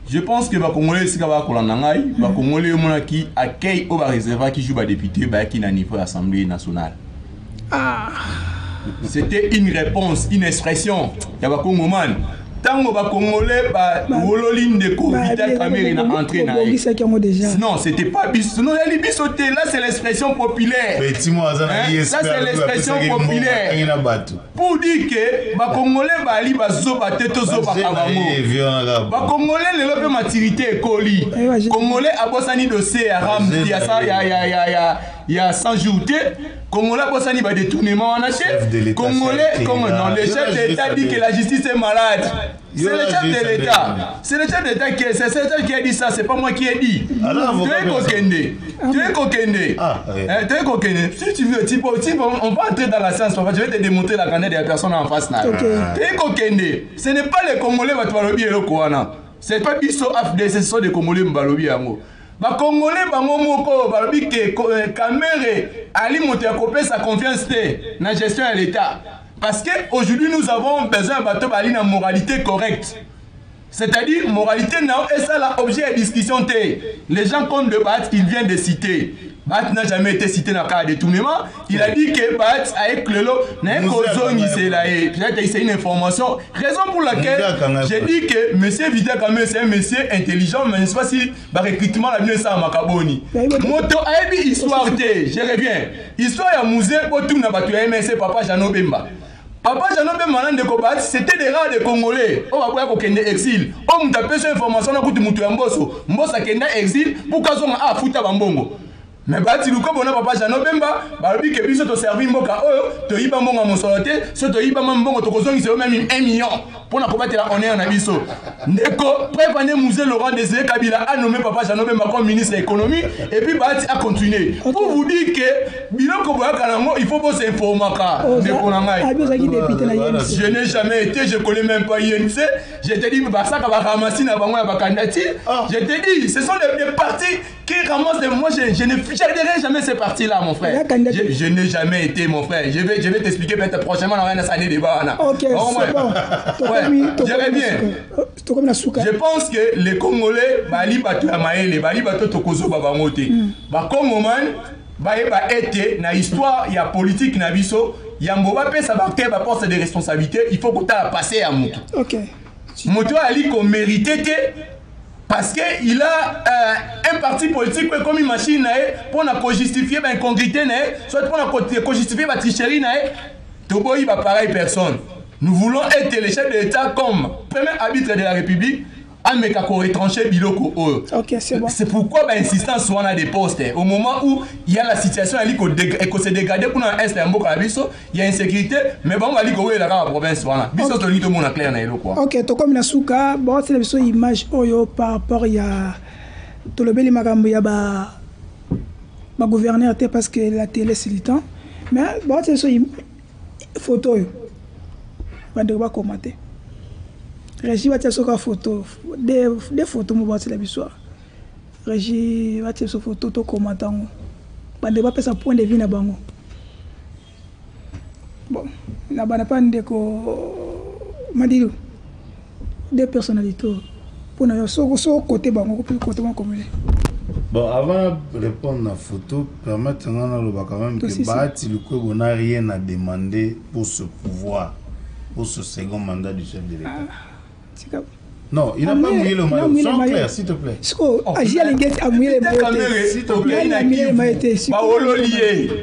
Je pense que les Congolais qui les Congolais qui accueillent au réservoir qui joue député qui na niveau l'Assemblée nationale. Ah, c'était une réponse, une expression. Il y a Congolais tango ba congolais ba wololine de covid caméra na entrée na non c'était pas bis non il bisoté là c'est l'expression populaire ça c'est l'expression populaire pour dire que ba congolais ba ali ba zoba teto zoba kabango ba congolais le lope maturité ekoli congolais abosani dossier ya ram ya ça il y a 100 jours congolais abosani ba détournement en acheté congolais comme non le chef d'État dit que la justice est malade. C'est le chef de l'État. C'est le chef de l'État qui a dit ça. C'est pas moi qui ai dit. Tu es coquendé. Tu es coquendé. Tu es coquendé. Si tu veux, on va entrer dans la science. Je vais te démontrer la grandeur de la personne en face. Tu es coquendé. Ce n'est pas les Congolais qui vont te le Kouana. Ce n'est pas Bisso AFD, ce sont des Congolais qui vont les Congolais moko balobi que Kamere ali monter à couper sa confiance dans la gestion de l'État. Parce qu'aujourd'hui, nous avons besoin de moralité correcte. C'est-à-dire, moralité, et ça, l'objet de discussion. Les gens comme de Bat, il vient de citer. Bat n'a jamais été cité dans le cas de détournement. Il a dit que Bat, avec le lot, c'est une information. Raison pour laquelle j'ai dit que M. Vidal Kamé, c'est un monsieur intelligent, mais je ne sais pas si le recrutement l'a mis ça à Makaboni. Moto a une histoire, je reviens. Histoire à musée, pour tout n'a pas tué, mais c'est Papa Jano Bemba. Papa Janobe Manan de Kobat, c'était des rats de Congolais. On va voir qu'on est exil. On m'a tapé cette information à côté de Moutou Mbosso. Mbossa qui est exil pour qu'on a foutu à Bambongo. Mais si nous avons Papa Janobe Bemba, Balobi que biso to servi Mboka, to yiba Mbonga Monsolote, ce to yiba Mbongo to Kozongi, c'est même 1 million. Pour la combattre là, on est en abisso. Neko, préparer Mouzé Laurent Désiré Kabila a nommé Papa Janobe Bemba comme ministre de l'économie, et puis Bati a continué. Pour vous dire que, Biloko Boya Kalango, il faut bosser informaka. Je n'ai jamais été, je ne connais même pas INC. Je te dis, ça va ramasser dans la candidature. Je te dis, ce sont des partis qui ramassent des. Moi, je ne jamais ces partis-là, mon frère. Je n'ai jamais été, mon frère. Je vais t'expliquer peut-être prochainement dans un débat. Ok, c'est bon. Je pense que les Congolais, Bali Batu Amaele, Bali Batu Tokozo Babamote, Bakongoman, Baeba été, na histoire, il y a politique, na biso, il y a Mboba, ça va faire poste de responsabilité, il faut que tu aies passé à Moutou. Ok. Moutou a dit qu'on méritait. Parce qu'il a un parti politique comme une machine pour justifier l'incongruité, soit pour justifier la tricherie, Tobo il va pareil personne. Nous voulons être les chefs de l'État comme premier arbitre de la République. Ok, c'est bon. C'est pourquoi l'insistance soit dans des postes. Au moment où il y a la situation, elle s'est dégradée pour l'Est, il y a insécurité, mais bon, on va dire que la province. Ok, tout comme la souka, bon, c'est une image par rapport à tout le bel magambo, ma gouverneur était parce que la télé c'est le temps mais bon c'est ça photo va devoir commenter Régie va tirer sur photo des photos moi c'est la histoire Régie va tirer sur photo to commenter va devoir passer un point de vue na bango bon na bana pas ndeko Madilu des personnalités pour nous so côté bango côté bango comme bon avant de répondre à la photo permettez-moi quand même que Bahati Lukwebo n'a rien à demander pour ce pouvoir pour ce second mandat du chef de l'État. Non, il n'a pas mouillé le maillot. Sois clair, s'il te plaît. S'il te plaît.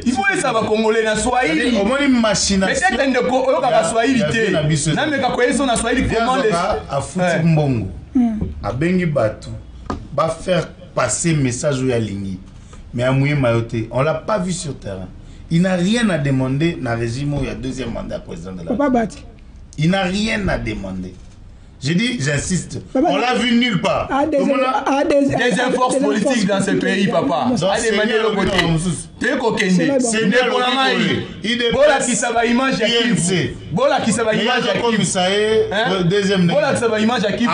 Il faut savoir congolais na Swahili. Au moins une machine. Peut-être un de Swahili. Na me ka koyeso na Swahili comment les a foutu mbongo. A bengi batu. Va faire passer message au Yalingi. Mais à mouillé mayoté, on l'a pas vu sur terrain. Il n'a rien à demander dans le régime où il y a deuxième mandat président de la République. Il n'a rien à demander. J'ai dit, j'insiste, on l'a vu nulle part. Des forces politiques dans ce pays, papa. C'est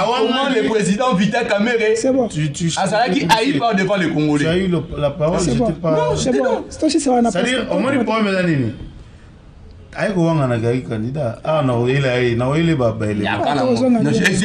comment le président Vital Kamerhe Azalaki haï par devant les Congolais. Tu as eu la parole, je t'ai pas... Non, c'est bon. C'est-à-dire, au moins, le problème est là. Candidat. Ah non, il est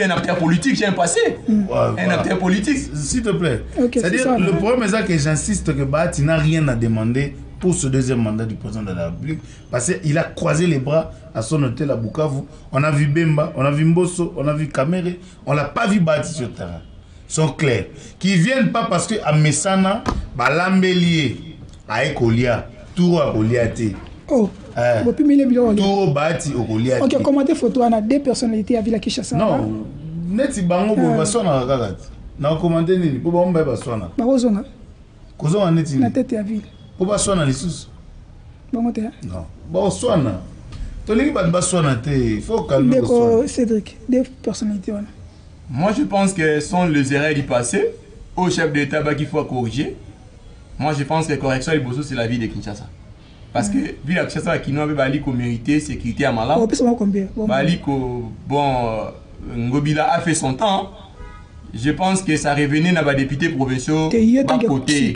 un acteur politique, j'ai un passé. Un acteur politique. S'il te plaît. C'est-à-dire, le problème est que j'insiste que Bahati n'a rien à demander pour ce deuxième mandat du président de la République. Parce qu'il a croisé les bras à son hôtel à Bukavu. On a vu Bemba, on a vu Mbosso, on a vu Kamerhe. On n'a pas vu Bahati sur le terrain. Ils sont clairs. Qu'ils ne viennent pas parce qu'à Messana, Balambelier, à Ekolia, tout à Oliaté. Oh. Tout Bahati au Goliath. Ok, comment des photos on a deux personnalités à Villa Kinshasa? Non, neti bango bo basona kakati. Na commenter nini? Po ba mba basona. Ba kozonga. Kozonga neti. Na tête ya ville. Po basona lisusu. Bango te. Non. Ba osona. Tolingi ba basona te, il faut calmer Deko Cédric, des personnalités on. Moi je pense que sont les erreurs du passé au chef d'État qu'il faut corriger. Moi je pense que correction Liboso c'est la vie de Kinshasa. Parce que, vu la Kinshasa qui n'a pas mérité sécurité à Malam, Ngobila a fait son temps. Je pense que ça revenait dans les députés provinciaux à côté.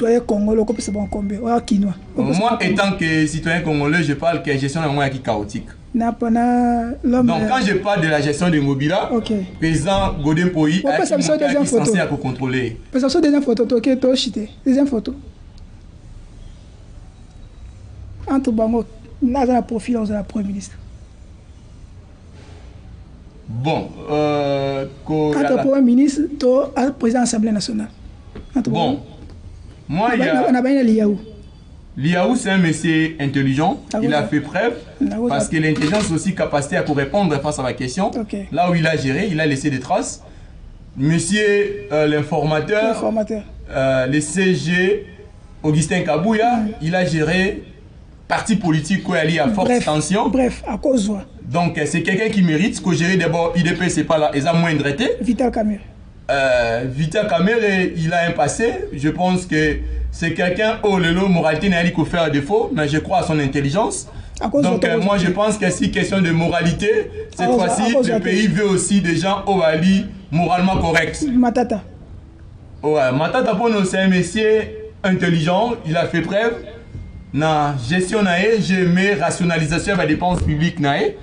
Moi, étant que citoyen congolais, je parle que la gestion est moins chaotique. Donc, quand je parle de la gestion de Ngobila, président Godin Poyi a été censé contrôler. Deuxième photo. Entre Bango, nous avons un profil de la Premier ministre. Bon, entre le Premier ministre et le président de l'Assemblée nationale. Bon, moi, il y a... Liaou, c'est un monsieur intelligent. Il a fait preuve. Parce que l'intelligence, c'est aussi capacité à répondre face à la question. Là où il a géré, il a laissé des traces. Monsieur l'informateur, le CG, Augustin Kabouya, il a géré parti politique où il y a forte tension. Bref, à cause de... Donc, c'est quelqu'un qui mérite. Ce que gérer d'abord, IDP, c'est pas là, ils ont moins traité. Vital Kamerhe. Vital Kamerhe, il a un passé. Je pense que c'est quelqu'un, oh, le lot, moralité n'a rien qu'à faire défaut, mais je crois à son intelligence. Donc, moi, je pense que si question de moralité, cette fois-ci, le pays veut aussi des gens, oh, Ali, moralement corrects. Matata. Ouais, Matata, pour nous, c'est un monsieur intelligent, il a fait preuve. Na gestion nae, je mets rationalisation de la dépense publique nae.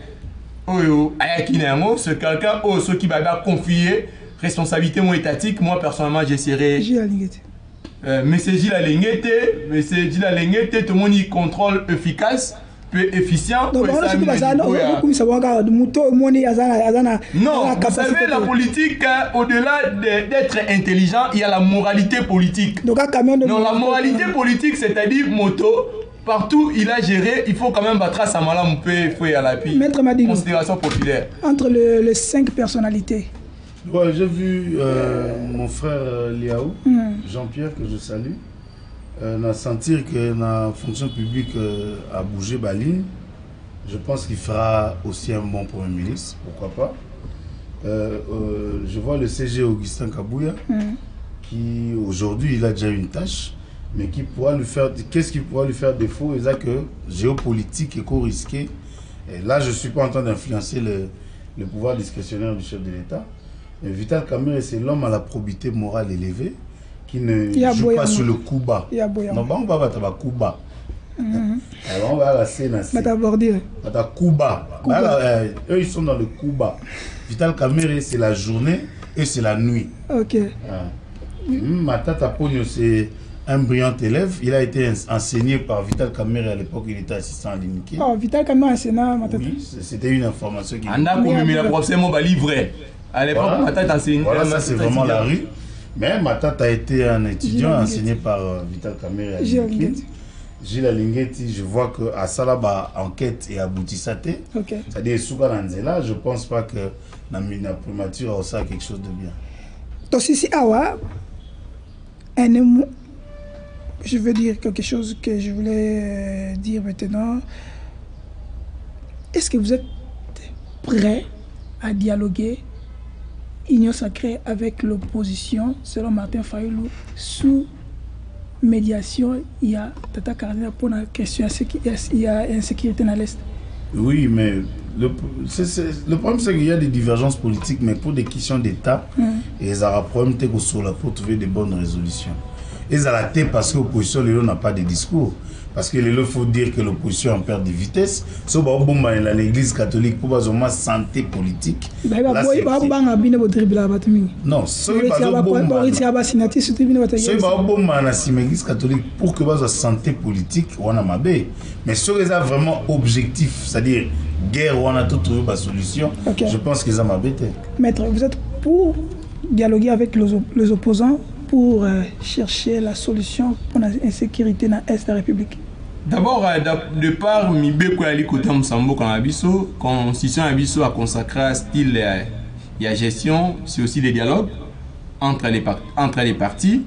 C'est quelqu'un qui va confier responsabilité étatique. Moi personnellement j'essaierai. Monsieur Gilles Alengete, tout le monde y contrôle efficace, peu efficient. Non, vous savez la politique, au-delà d'être intelligent, il y a la moralité politique. Non, la moralité politique, c'est-à-dire moto. Partout il a géré, il faut quand même battre sa malam à l'appui. Considération populaire. Entre les 5 personnalités. Ouais, j'ai vu mon frère Liaou, Jean-Pierre, que je salue, sentir que la fonction publique a bougé Baline. Je pense qu'il fera aussi un bon Premier ministre, pourquoi pas. Je vois le CG Augustin Kabouya, qui aujourd'hui il a déjà une tâche. mais qui pourra lui faire, qu'est-ce qui pourra lui faire défaut? C'est que géopolitique est risqué. Et là, je ne suis pas en train d'influencer le pouvoir discrétionnaire du chef de l'État. Mais Vital Kamerhe, c'est l'homme à la probité morale élevée qui ne joue pas sur le coup bas. Non, on va battre le coup bas. Alors on va la scène. Coup bas. Eux, ils sont dans le coup bas. Vital Kamerhe, c'est la journée et c'est la nuit. Ok. Matata Pogno, c'est un brillant élève. Il a été enseigné par Vital Kamerhe à l'époque, il était assistant à l'INIKI. Oh, Vital Kamerhe enseignant Matata. Oui, c'était une information qui... On a commis la profession livrée. À l'époque, Matata enseignait. Voilà, ça c'est vraiment la rue. Mais Matata a été un étudiant enseigné par Vital Kamerhe à l'INIKI. Gilles Alinguetti, je vois que à Salaba, enquête et aboutissate. C'est-à-dire, Soukaranzela, je ne pense pas que la primature a ça quelque chose de bien. Donc, si Awa, je veux dire quelque chose que je voulais dire maintenant. Est-ce que vous êtes prêt à dialoguer Union sacrée avec l'opposition, selon Martin Fayoulou, sous médiation? Il y a Tata Cardinal pour la question, il y a insécurité dans l'Est. Oui, mais le problème c'est qu'il y a des divergences politiques, mais pour des questions d'État, et ils ont un problème pour trouver des bonnes résolutions. Ils ont la tête parce que l'opposition n'a pas de discours. Parce que il faut dire que l'opposition en perd de vitesse. Si on a l'église catholique pour avoir santé politique. Non, si on a l'église catholique pour que la santé politique, on a mais si on a vraiment objectif, c'est-à-dire guerre, on a tout trouvé la solution, je pense qu'ils ont m'abêté. Maître, vous êtes pour dialoguer avec les opposants pour chercher la solution pour l'insécurité dans l'Est de la République? D'abord, de par Mibeko Ali côté Msambo quand Abisso, constitution Abisso a consacré un style et à gestion, c'est aussi des dialogues entre les partis.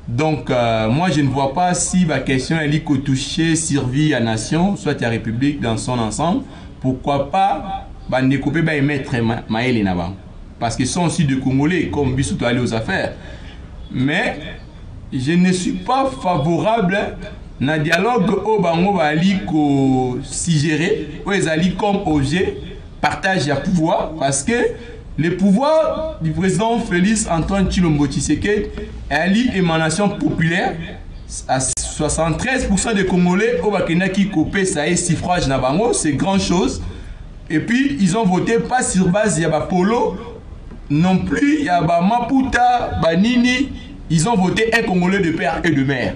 Donc, moi, je ne vois pas si la question est toucher, servir à la nation, soit à la République dans son ensemble. Pourquoi pas découper et mettre Maël et Nabam? Parce qu'ils sont aussi des Congolais, comme Bissou aller aux affaires. Mais je ne suis pas favorable na dialogue au bango bali ko suggérer ou ezali comme objet partage ya pouvoir, parce que le pouvoir du président Félix Antoine Tshilombo Tshisekedi est émanation populaire. À 73% des Congolais au Bakena qui copé ça est suffrage na bango, c'est grand chose. Et puis ils ont voté pas sur base ya ba polo non plus, ya ba Maputa banini, ils ont voté un Congolais de père et de mère.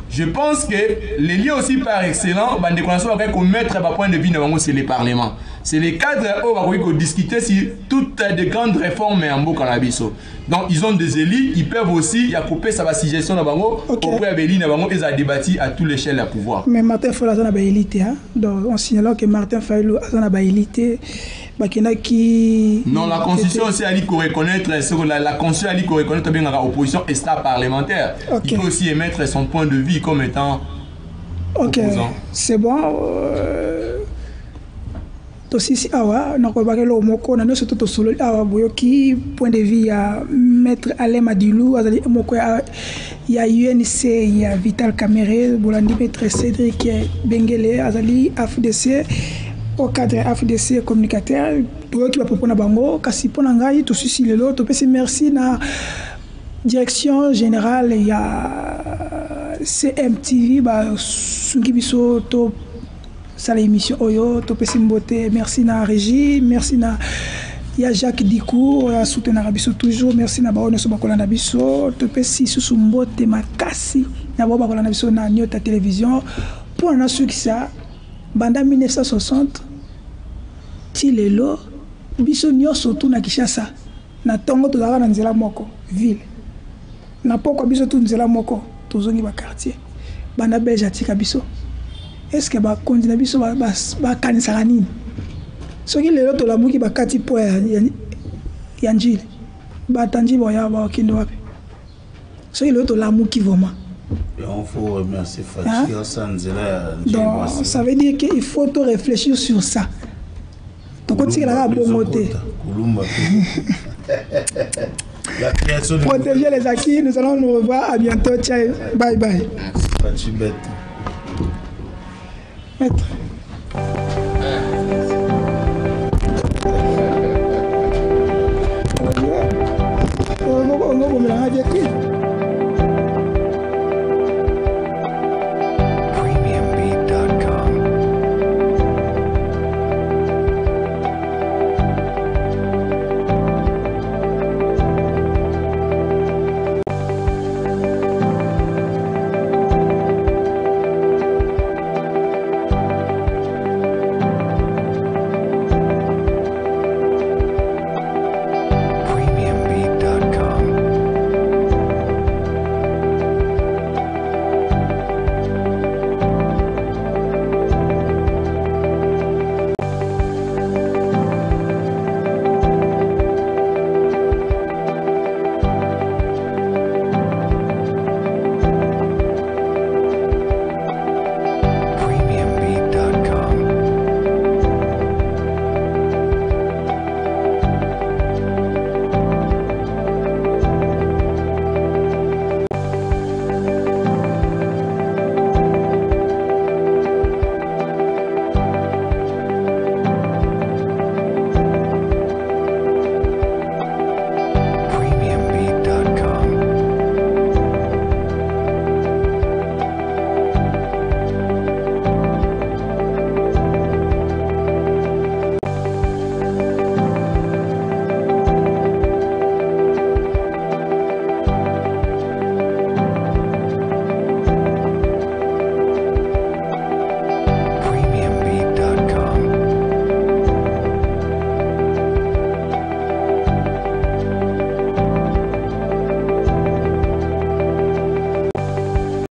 Je pense que les liens aussi par excellence, qu'on mettre à point de vue, c'est les parlements. C'est les cadres où on discuter sur toutes les grandes réformes en Bokanabiso. Donc ils ont des élus, ils peuvent aussi, il y a coupé sa suggestion dans Bango, auprès de Béli, ils ont débattu à toute l'échelle de pouvoir. Mais Martin Fayoulou a élité, donc on signale que Martin Fayoulou a élité. Non, la constitution aussi a dit qu'on reconnaître, la constitution a dit qu'on reconnaître bien l'opposition extra-parlementaire. Il peut aussi émettre son point de vue comme étant opposant. C'est bon. Tosisi awa nakobaka lo moko na nyoso to solo awa boyoki point de vue ya maître Alain Madilou azali moko ya UNC ya Vital Kamerhe bolandi maître Cédric Bengele azali FDC au cadre FDC communicateur boyoki ba propona bango kasi pona ngai to susi lelo to pesi merci na direction générale ya CMTV ba sungi biso to ça l'émission Oyo, Topesi Mbote, merci na régie, merci na ya Jacques Dikou, ya soutenir biso toujours, merci na baone so bakola na biso, Topesi Susu Mbote makasi, na ba bakola na biso na Nyota télévision pour na succès banda 1960 ti lelo biso nyoso tu na Kinshasa na tongo to na nzela moko ville na poko biso tu nzela moko tozongi ba quartier banda beja tika biso. Est-ce que ba konzi na biso ba kanisa nini soki lelo to la muki bakati po ya njili ba tanji boya ba kindo wapi soki lelo to la muki vraiment. Et on faut remercier Fatih Sanzela. Donc ça veut dire qu'il faut te réfléchir sur ça. Donc quand tu es là bon côté. Protéger les acquis. Nous allons nous revoir. À bientôt. Ciao. Bye bye. Pas de bête. Maître.